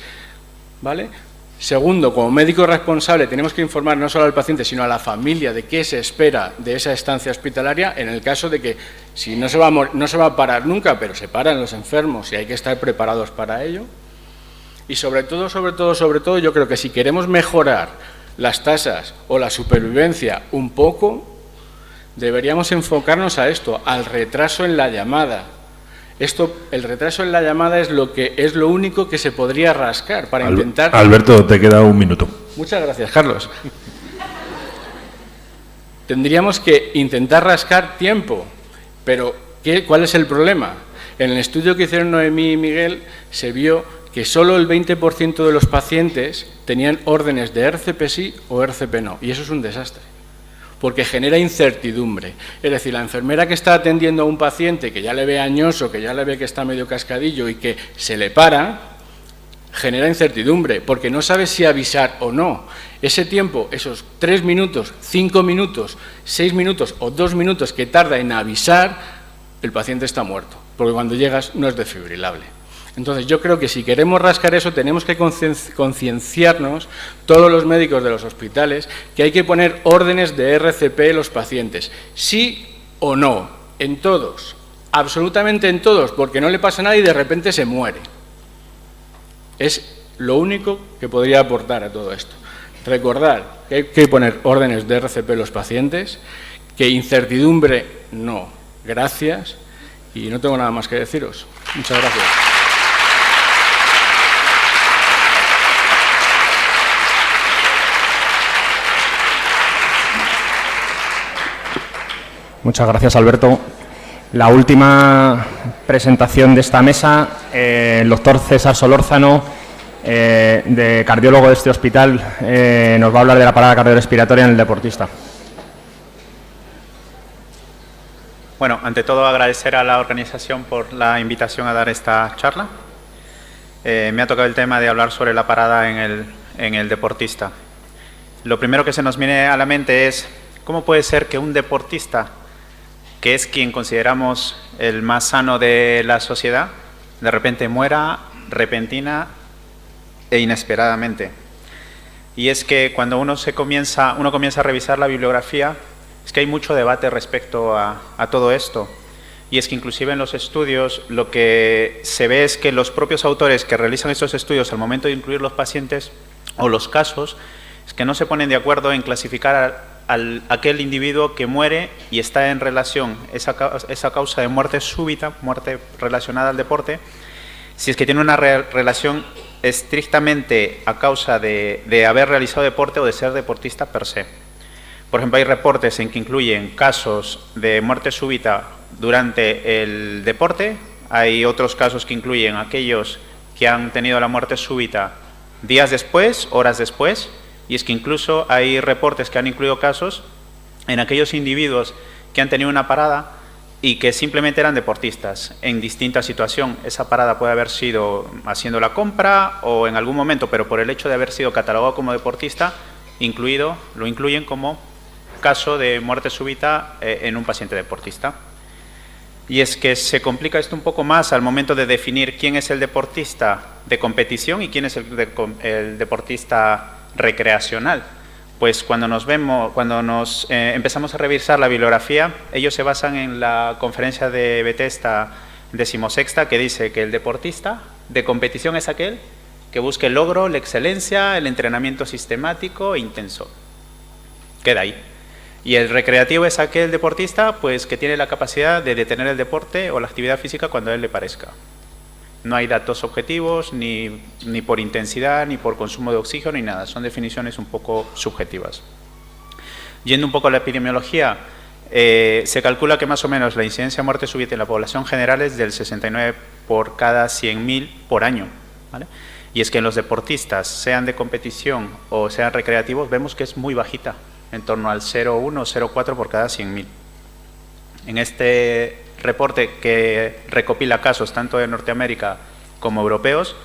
¿vale? Segundo, como médico responsable, tenemos que informar no solo al paciente, sino a la familia de qué se espera de esa estancia hospitalaria, en el caso de que, si no se va a parar nunca, pero se paran los enfermos y hay que estar preparados para ello. Y sobre todo, yo creo que si queremos mejorar las tasas o la supervivencia un poco, deberíamos enfocarnos a esto, al retraso en la llamada. El retraso en la llamada es lo único que se podría rascar para intentar... Alberto, te queda un minuto. Muchas gracias, Carlos. Tendríamos que intentar rascar tiempo, pero ¿cuál es el problema? En el estudio que hicieron Noemí y Miguel se vio que solo el 20% de los pacientes tenían órdenes de RCP sí o RCP no, y eso es un desastre, porque genera incertidumbre. Es decir, la enfermera que está atendiendo a un paciente que ya le ve añoso, que ya le ve que está medio cascadillo y que se le para, genera incertidumbre, porque no sabe si avisar o no. Ese tiempo, esos 3 minutos, 5 minutos, 6 minutos o 2 minutos que tarda en avisar, el paciente está muerto, porque cuando llegas no es desfibrilable. Entonces, yo creo que si queremos rascar eso, tenemos que concienciarnos, todos los médicos de los hospitales, que hay que poner órdenes de RCP en los pacientes, sí o no, en todos, absolutamente en todos, porque no le pasa nada y de repente se muere. Es lo único que podría aportar a todo esto. Recordar que hay que poner órdenes de RCP en los pacientes, que incertidumbre no, gracias, y no tengo nada más que deciros. Muchas gracias. Muchas gracias, Alberto. La última presentación de esta mesa, el doctor César Solórzano, de cardiólogo de este hospital, nos va a hablar de la parada cardiorrespiratoria en el deportista. Bueno, ante todo agradecer a la organización por la invitación a dar esta charla. Me ha tocado el tema de hablar sobre la parada en el deportista. Lo primero que se nos viene a la mente es cómo puede ser que un deportista, que es quien consideramos el más sano de la sociedad, de repente muera repentina e inesperadamente. Y es que cuando uno comienza a revisar la bibliografía, es que hay mucho debate respecto a todo esto. Y es que inclusive en los estudios lo que se ve es que los propios autores que realizan estos estudios al momento de incluir los pacientes o los casos, es que no se ponen de acuerdo en clasificar aquel individuo que muere y está en relación, esa causa de muerte súbita, muerte relacionada al deporte, si es que tiene una relación estrictamente a causa de haber realizado deporte o de ser deportista per se. Por ejemplo, hay reportes en que incluyen casos de muerte súbita durante el deporte, hay otros casos que incluyen aquellos que han tenido la muerte súbita días después, horas después, y es que incluso hay reportes que han incluido casos en aquellos individuos que han tenido una parada y que simplemente eran deportistas en distinta situación. Esa parada puede haber sido haciendo la compra o en algún momento, pero por el hecho de haber sido catalogado como deportista, lo incluyen como caso de muerte súbita en un paciente deportista. Y es que se complica esto un poco más al momento de definir quién es el deportista de competición y quién es el deportista recreacional. Pues cuando empezamos a revisar la bibliografía, ellos se basan en la conferencia de Bethesda 16ª, que dice que el deportista de competición es aquel que busque el logro, la excelencia, el entrenamiento sistemático e intenso. Queda ahí. Y el recreativo es aquel deportista pues que tiene la capacidad de detener el deporte o la actividad física cuando a él le parezca. No hay datos objetivos, ni por intensidad, ni por consumo de oxígeno, ni nada. Son definiciones un poco subjetivas. Yendo un poco a la epidemiología, se calcula que más o menos la incidencia de muerte súbita en la población general es del 69 por cada 100.000 por año, ¿vale? Y es que en los deportistas, sean de competición o sean recreativos, vemos que es muy bajita, en torno al 0,1 o 0,4 por cada 100.000. En este reporte que recopila casos tanto de Norteamérica como europeos,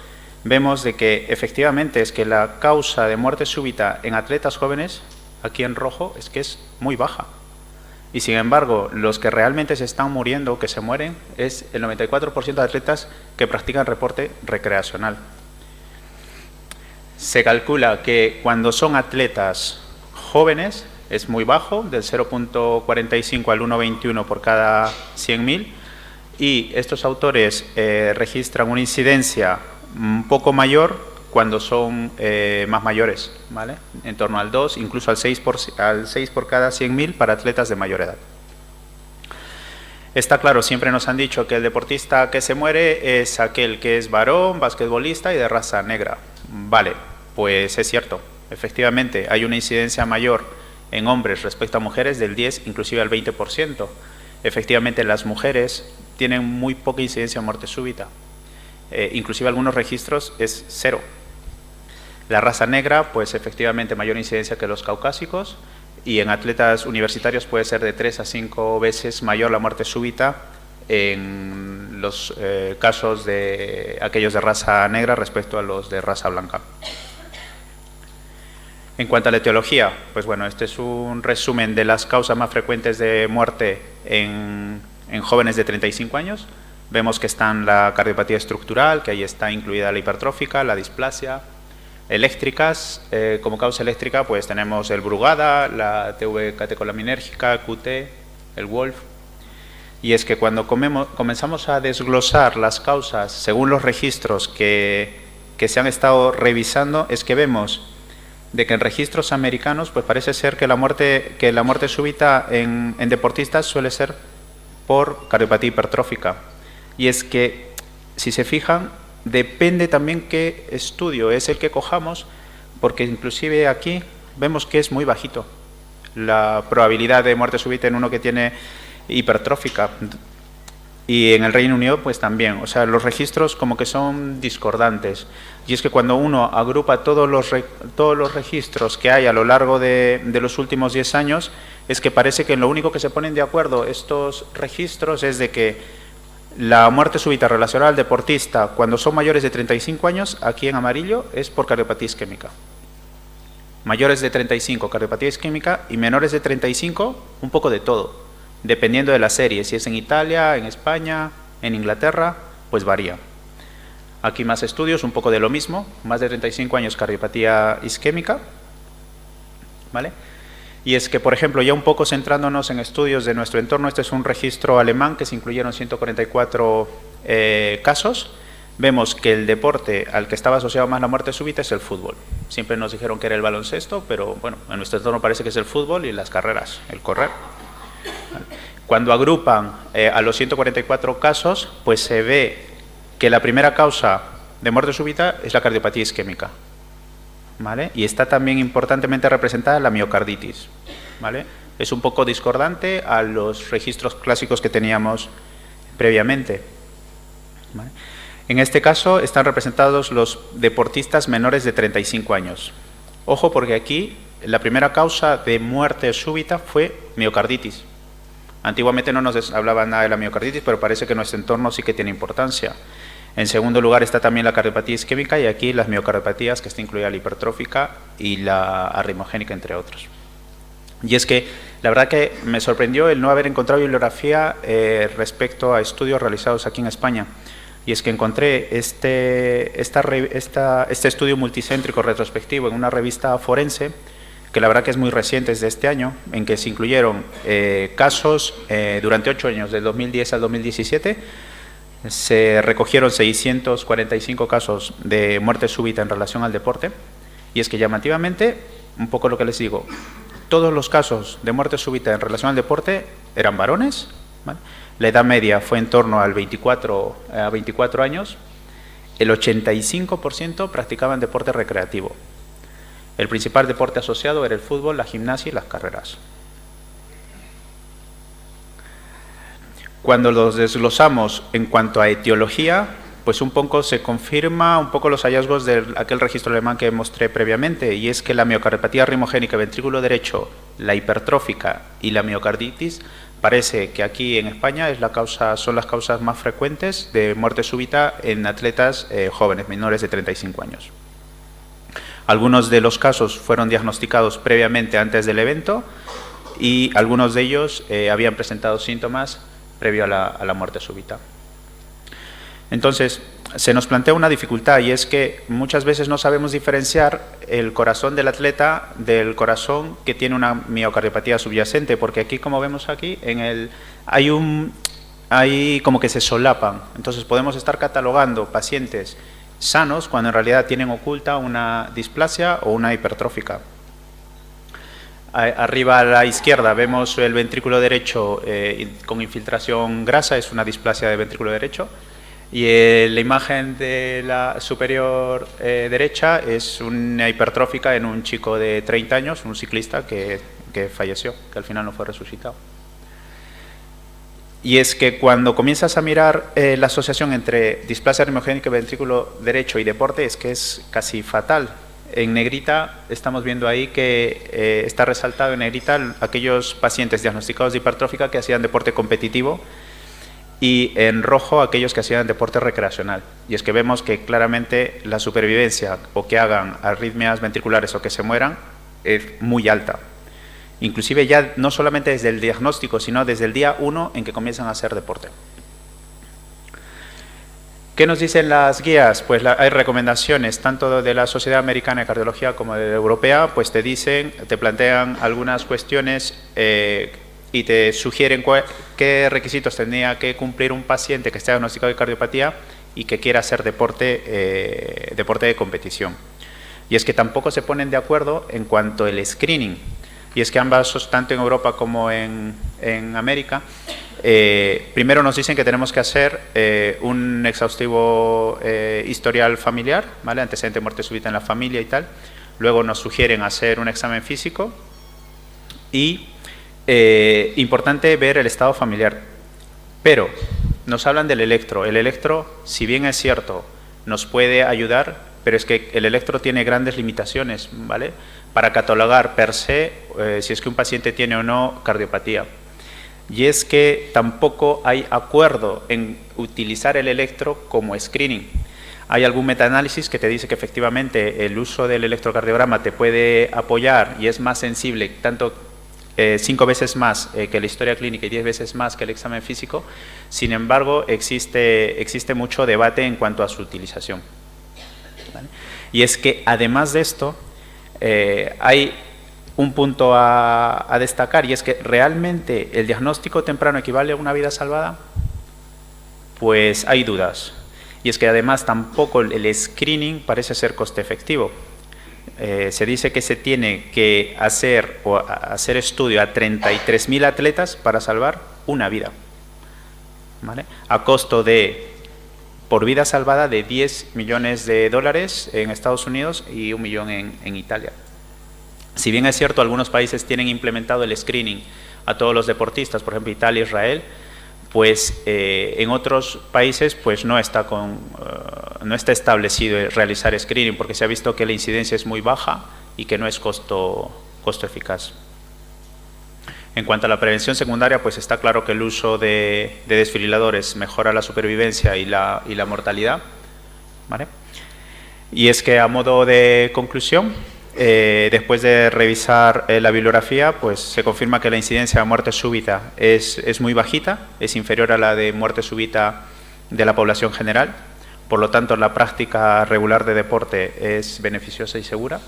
vemos de que efectivamente es que la causa de muerte súbita en atletas jóvenes, aquí en rojo, es que es muy baja. Y sin embargo, los que realmente se están muriendo, que se mueren, es el 94% de atletas que practican deporte recreacional. Se calcula que cuando son atletas jóvenes, es muy bajo, del 0,45 al 1,21 por cada 100.000, y estos autores registran una incidencia un poco mayor cuando son más mayores, ¿vale? En torno al 2, incluso al 6 por cada 100.000 para atletas de mayor edad. Está claro, siempre nos han dicho que el deportista que se muere es aquel que es varón, basquetbolista y de raza negra. Vale, pues es cierto, efectivamente hay una incidencia mayor en hombres respecto a mujeres del 10, inclusive al 20%. Efectivamente, las mujeres tienen muy poca incidencia de muerte súbita. inclusive algunos registros es 0. La raza negra, pues efectivamente mayor incidencia que los caucásicos, y en atletas universitarios puede ser de 3 a 5 veces mayor la muerte súbita en los casos de aquellos de raza negra respecto a los de raza blanca. En cuanto a la etiología, pues bueno, este es un resumen de las causas más frecuentes de muerte en jóvenes de 35 años. Vemos que están la cardiopatía estructural, que ahí está incluida la hipertrófica, la displasia. Eléctricas, como causa eléctrica, pues tenemos el Brugada, la TV catecolinérgica, QT, el Wolf. Y es que cuando comenzamos a desglosar las causas según los registros que se han estado revisando, es que vemos de que en registros americanos pues parece ser que la muerte súbita en deportistas suele ser por cardiopatía hipertrófica. Y es que, si se fijan, depende también qué estudio es el que cojamos, porque inclusive aquí vemos que es muy bajito la probabilidad de muerte súbita en uno que tiene hipertrófica. Y en el Reino Unido pues también, o sea, los registros como que son discordantes. Y es que cuando uno agrupa todos los registros que hay a lo largo de los últimos 10 años, es que parece que en lo único que se ponen de acuerdo estos registros es de que la muerte súbita relacionada al deportista cuando son mayores de 35 años, aquí en amarillo, es por cardiopatía isquémica. Mayores de 35, cardiopatía isquémica, y menores de 35, un poco de todo, dependiendo de la serie. Si es en Italia, en España, en Inglaterra, pues varía. Aquí más estudios, un poco de lo mismo, más de 35 años cardiopatía isquémica, ¿vale? Y es que, por ejemplo, ya un poco centrándonos en estudios de nuestro entorno, este es un registro alemán que se incluyeron 144 casos. Vemos que el deporte al que estaba asociado más la muerte súbita es el fútbol. Siempre nos dijeron que era el baloncesto, pero bueno, en nuestro entorno parece que es el fútbol y las carreras, el correr. Cuando agrupan a los 144 casos, pues se ve que la primera causa de muerte súbita es la cardiopatía isquémica, ¿vale? Y está también importantemente representada la miocarditis, ¿vale? Es un poco discordante a los registros clásicos que teníamos previamente, ¿vale? En este caso están representados los deportistas menores de 35 años. Ojo, porque aquí la primera causa de muerte súbita fue miocarditis. Antiguamente no nos hablaba nada de la miocarditis, pero parece que en nuestro entorno sí que tiene importancia. En segundo lugar está también la cardiopatía isquémica y aquí las miocardiopatías, que está incluida la hipertrófica y la arritmogénica, entre otros. Y es que la verdad que me sorprendió el no haber encontrado bibliografía respecto a estudios realizados aquí en España. Y es que encontré este estudio multicéntrico retrospectivo en una revista forense, que la verdad que es muy reciente, es de este año, en que se incluyeron casos durante 8 años, del 2010 al 2017, se recogieron 645 casos de muerte súbita en relación al deporte, y es que llamativamente, un poco lo que les digo, todos los casos de muerte súbita en relación al deporte eran varones, ¿vale? La edad media fue en torno a 24 años, el 85% practicaban deporte recreativo. El principal deporte asociado era el fútbol, la gimnasia y las carreras. Cuando los desglosamos en cuanto a etiología, pues un poco se confirma un poco los hallazgos de aquel registro alemán que mostré previamente, y es que la miocardiopatía arritmogénica ventrículo derecho, la hipertrófica y la miocarditis, parece que aquí en España son las causas más frecuentes de muerte súbita en atletas jóvenes, menores de 35 años. Algunos de los casos fueron diagnosticados previamente antes del evento y algunos de ellos habían presentado síntomas previo a la muerte súbita. Entonces, se nos plantea una dificultad, y es que muchas veces no sabemos diferenciar el corazón del atleta del corazón que tiene una miocardiopatía subyacente, porque aquí, como vemos aquí, hay como que se solapan. Entonces podemos estar catalogando pacientes sanos cuando en realidad tienen oculta una displasia o una hipertrófica. Arriba a la izquierda vemos el ventrículo derecho con infiltración grasa, es una displasia de ventrículo derecho. Y la imagen de la superior derecha es una hipertrófica en un chico de 30 años, un ciclista que falleció, que al final no fue resucitado. Y es que cuando comienzas a mirar la asociación entre displasia ritmogénica, ventrículo derecho y deporte, es que es casi fatal. En negrita estamos viendo ahí que está resaltado en negrita aquellos pacientes diagnosticados de hipertrófica que hacían deporte competitivo, y en rojo aquellos que hacían deporte recreacional. Y es que vemos que claramente la supervivencia, o que hagan arritmias ventriculares o que se mueran, es muy alta. Inclusive ya no solamente desde el diagnóstico, sino desde el día 1 en que comienzan a hacer deporte. ¿Qué nos dicen las guías? Pues hay recomendaciones tanto de la Sociedad Americana de Cardiología como de la Europea, pues te plantean algunas cuestiones y te sugieren qué requisitos tendría que cumplir un paciente que esté diagnosticado de cardiopatía y que quiera hacer deporte de competición. Y es que tampoco se ponen de acuerdo en cuanto al screening. Y es que ambas, tanto en Europa como en América, primero nos dicen que tenemos que hacer un exhaustivo historial familiar, ¿vale? Antecedente de muerte súbita en la familia y tal. Luego nos sugieren hacer un examen físico y, importante, ver el estado familiar. Pero nos hablan del electro. El electro, si bien es cierto, nos puede ayudar, pero es que el electro tiene grandes limitaciones, ¿vale? Para catalogar per se si es que un paciente tiene o no cardiopatía. Y es que tampoco hay acuerdo en utilizar el electro como screening. Hay algún metaanálisis que te dice que efectivamente el uso del electrocardiograma te puede apoyar y es más sensible, tanto 5 veces más que la historia clínica y 10 veces más que el examen físico. Sin embargo, existe mucho debate en cuanto a su utilización, ¿vale? Y es que además de esto, hay un punto a destacar, y es que realmente el diagnóstico temprano equivale a una vida salvada. Pues hay dudas, y es que además tampoco el screening parece ser coste efectivo. Se dice que se tiene que hacer estudio a 33.000 atletas para salvar una vida, ¿vale? A costo de, por vida salvada, de $10 millones en Estados Unidos y 1 millón en Italia. Si bien es cierto, algunos países tienen implementado el screening a todos los deportistas, por ejemplo Italia, Israel, pues en otros países pues no está establecido realizar screening, porque se ha visto que la incidencia es muy baja y que no es costo eficaz. En cuanto a la prevención secundaria, pues está claro que el uso de desfibriladores mejora la supervivencia y la mortalidad, ¿vale? Y es que, a modo de conclusión, después de revisar la bibliografía, pues se confirma que la incidencia de muerte súbita es muy bajita, es inferior a la de muerte súbita de la población general. Por lo tanto, la práctica regular de deporte es beneficiosa y segura.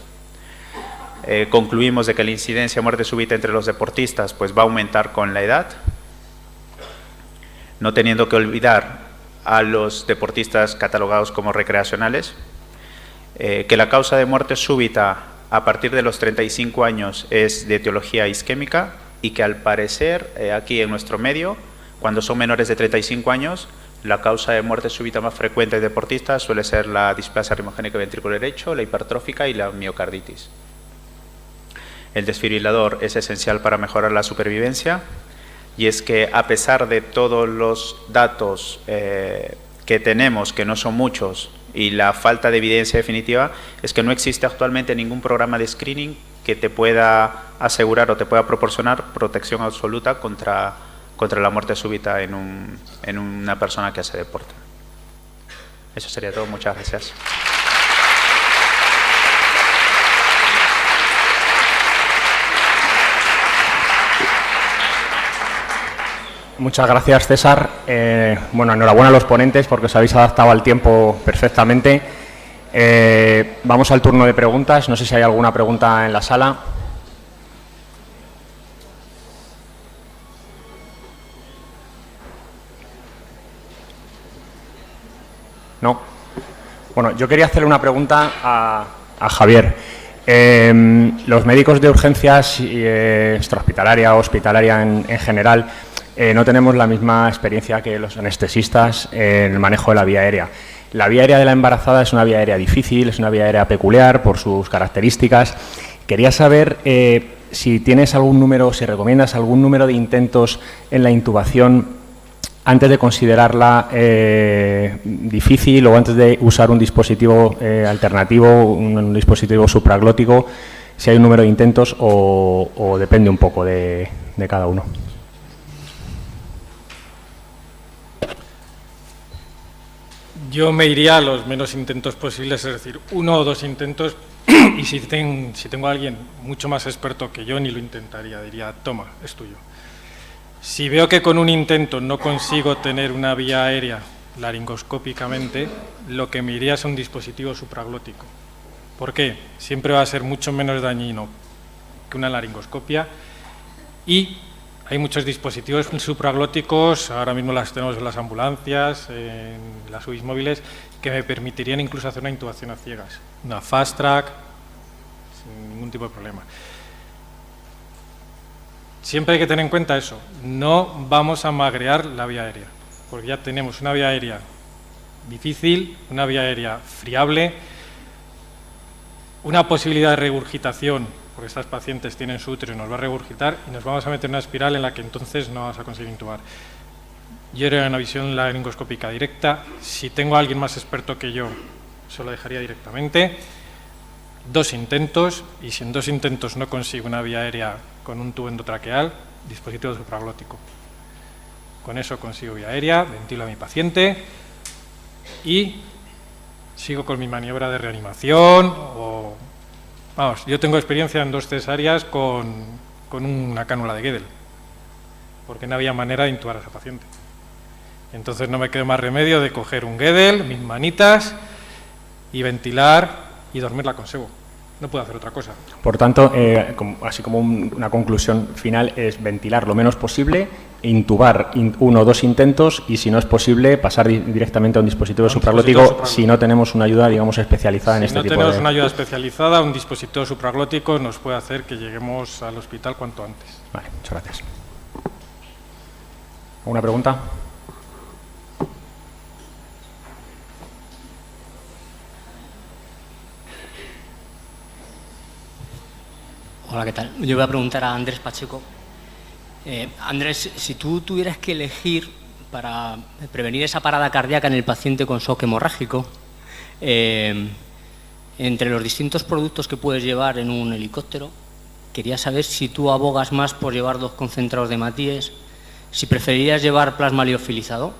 Concluimos de que la incidencia de muerte súbita entre los deportistas pues va a aumentar con la edad, no teniendo que olvidar a los deportistas catalogados como recreacionales. Que la causa de muerte súbita a partir de los 35 años es de etiología isquémica, y que al parecer aquí en nuestro medio, cuando son menores de 35 años, la causa de muerte súbita más frecuente de deportistas suele ser la displasia ritmogénica ventrículo derecho, la hipertrófica y la miocarditis. El desfibrilador es esencial para mejorar la supervivencia, y es que a pesar de todos los datos que tenemos, que no son muchos, y la falta de evidencia definitiva, es que no existe actualmente ningún programa de screening que te pueda asegurar o te pueda proporcionar protección absoluta contra la muerte súbita en una persona que hace deporte. Eso sería todo. Muchas gracias. Muchas gracias, César. Bueno, enhorabuena a los ponentes porque os habéis adaptado al tiempo perfectamente. Vamos al turno de preguntas. No sé si hay alguna pregunta en la sala. ¿No? Bueno, yo quería hacerle una pregunta a Javier. Los médicos de urgencias extrahospitalaria o hospitalaria en general no tenemos la misma experiencia que los anestesistas en el manejo de la vía aérea. La vía aérea de la embarazada es una vía aérea difícil, es una vía aérea peculiar por sus características. Quería saber si tienes algún número, si recomiendas algún número de intentos en la intubación antes de considerarla difícil o antes de usar un dispositivo alternativo, un dispositivo supraglótico, si hay un número de intentos o depende un poco de cada uno. Yo me iría a los menos intentos posibles, es decir, 1 o 2 intentos, y si tengo a alguien mucho más experto que yo, ni lo intentaría, diría, toma, es tuyo. Si veo que con un intento no consigo tener una vía aérea laringoscópicamente, lo que me iría es a un dispositivo supraglótico. ¿Por qué? Siempre va a ser mucho menos dañino que una laringoscopia, y hay muchos dispositivos supraglóticos, ahora mismo las tenemos en las ambulancias, en las UBIs móviles, que me permitirían incluso hacer una intubación a ciegas, una fast track, sin ningún tipo de problema. Siempre hay que tener en cuenta eso, no vamos a magrear la vía aérea, porque ya tenemos una vía aérea difícil, una vía aérea friable, una posibilidad de regurgitación, porque estas pacientes tienen su útero y nos va a regurgitar, y nos vamos a meter en una espiral en la que entonces no vamos a conseguir intubar. Yo haría una visión laringoscópica directa. Si tengo a alguien más experto que yo, se lo dejaría directamente. 2 intentos, y si en 2 intentos no consigo una vía aérea con un tubo endotraqueal, dispositivo supraglótico. Con eso consigo vía aérea, ventilo a mi paciente y sigo con mi maniobra de reanimación o... Vamos, yo tengo experiencia en 2 cesáreas con una cánula de Guedel, porque no había manera de intubar a esa paciente. Entonces no me quedó más remedio de coger un Guedel, mis manitas, y ventilar y dormirla con sebo. No puedo hacer otra cosa. Por tanto, así como una conclusión final, es ventilar lo menos posible, intubar 1 o 2 intentos y, si no es posible, pasar directamente a un dispositivo supraglótico si no tenemos una ayuda, digamos, especializada en este tipo de... Si no tenemos una ayuda especializada, un dispositivo supraglótico nos puede hacer que lleguemos al hospital cuanto antes. Vale, muchas gracias. ¿Alguna pregunta? Hola, ¿qué tal? Yo voy a preguntar a Andrés Pacheco. Andrés, si tú tuvieras que elegir para prevenir esa parada cardíaca en el paciente con shock hemorrágico, entre los distintos productos que puedes llevar en un helicóptero, quería saber si tú abogas más por llevar 2 concentrados de Matíes, si preferirías llevar plasma liofilizado,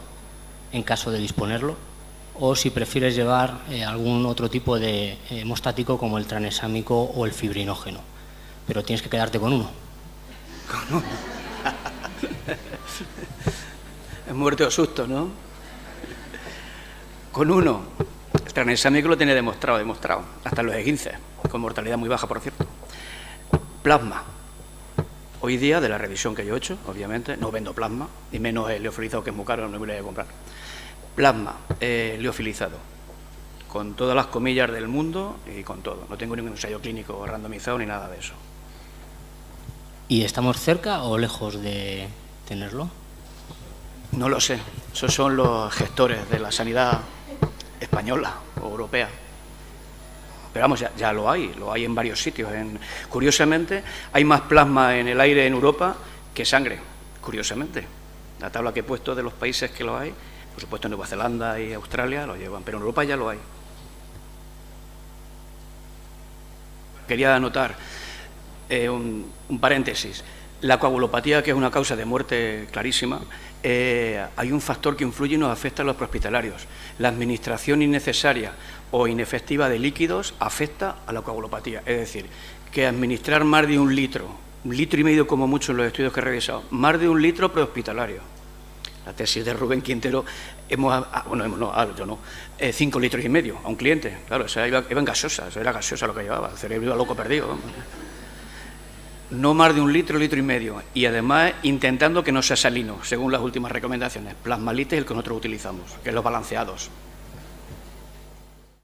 en caso de disponerlo, o si prefieres llevar algún otro tipo de hemostático como el tranexámico o el fibrinógeno. Pero tienes que quedarte con uno. ¿Con uno? Es muerte o susto, ¿no? Con uno. El tranexámico lo tiene demostrado, hasta en los E15, con mortalidad muy baja, por cierto. Plasma. Hoy día, de la revisión que yo he hecho, obviamente, no vendo plasma, y menos el liofilizado, que es muy caro, no me lo voy a comprar. Plasma liofilizado, con todas las comillas del mundo y con todo. No tengo ningún ensayo clínico randomizado ni nada de eso. ¿Y estamos cerca o lejos de tenerlo? No lo sé. Esos son los gestores de la sanidad española o europea. Pero vamos, ya lo hay en varios sitios. Curiosamente, hay más plasma en el aire en Europa que sangre, curiosamente. La tabla que he puesto de los países que lo hay, por supuesto Nueva Zelanda y Australia lo llevan, pero en Europa ya lo hay. Quería anotar un paréntesis. La coagulopatía, que es una causa de muerte clarísima, hay un factor que influye y nos afecta a los prehospitalarios. La administración innecesaria o inefectiva de líquidos afecta a la coagulopatía. Es decir, que administrar más de 1 litro, 1,5 litros como mucho en los estudios que he revisado, más de 1 litro prehospitalario. La tesis de Rubén Quintero, yo no, 5,5 litros a un cliente. Claro, eso iba en gaseosa, eso era gaseosa lo que llevaba, el cerebro iba loco perdido. No más de 1 litro, 1,5 litros. Y además intentando que no sea salino, según las últimas recomendaciones. Plasmalitis es el que nosotros utilizamos, que es los balanceados.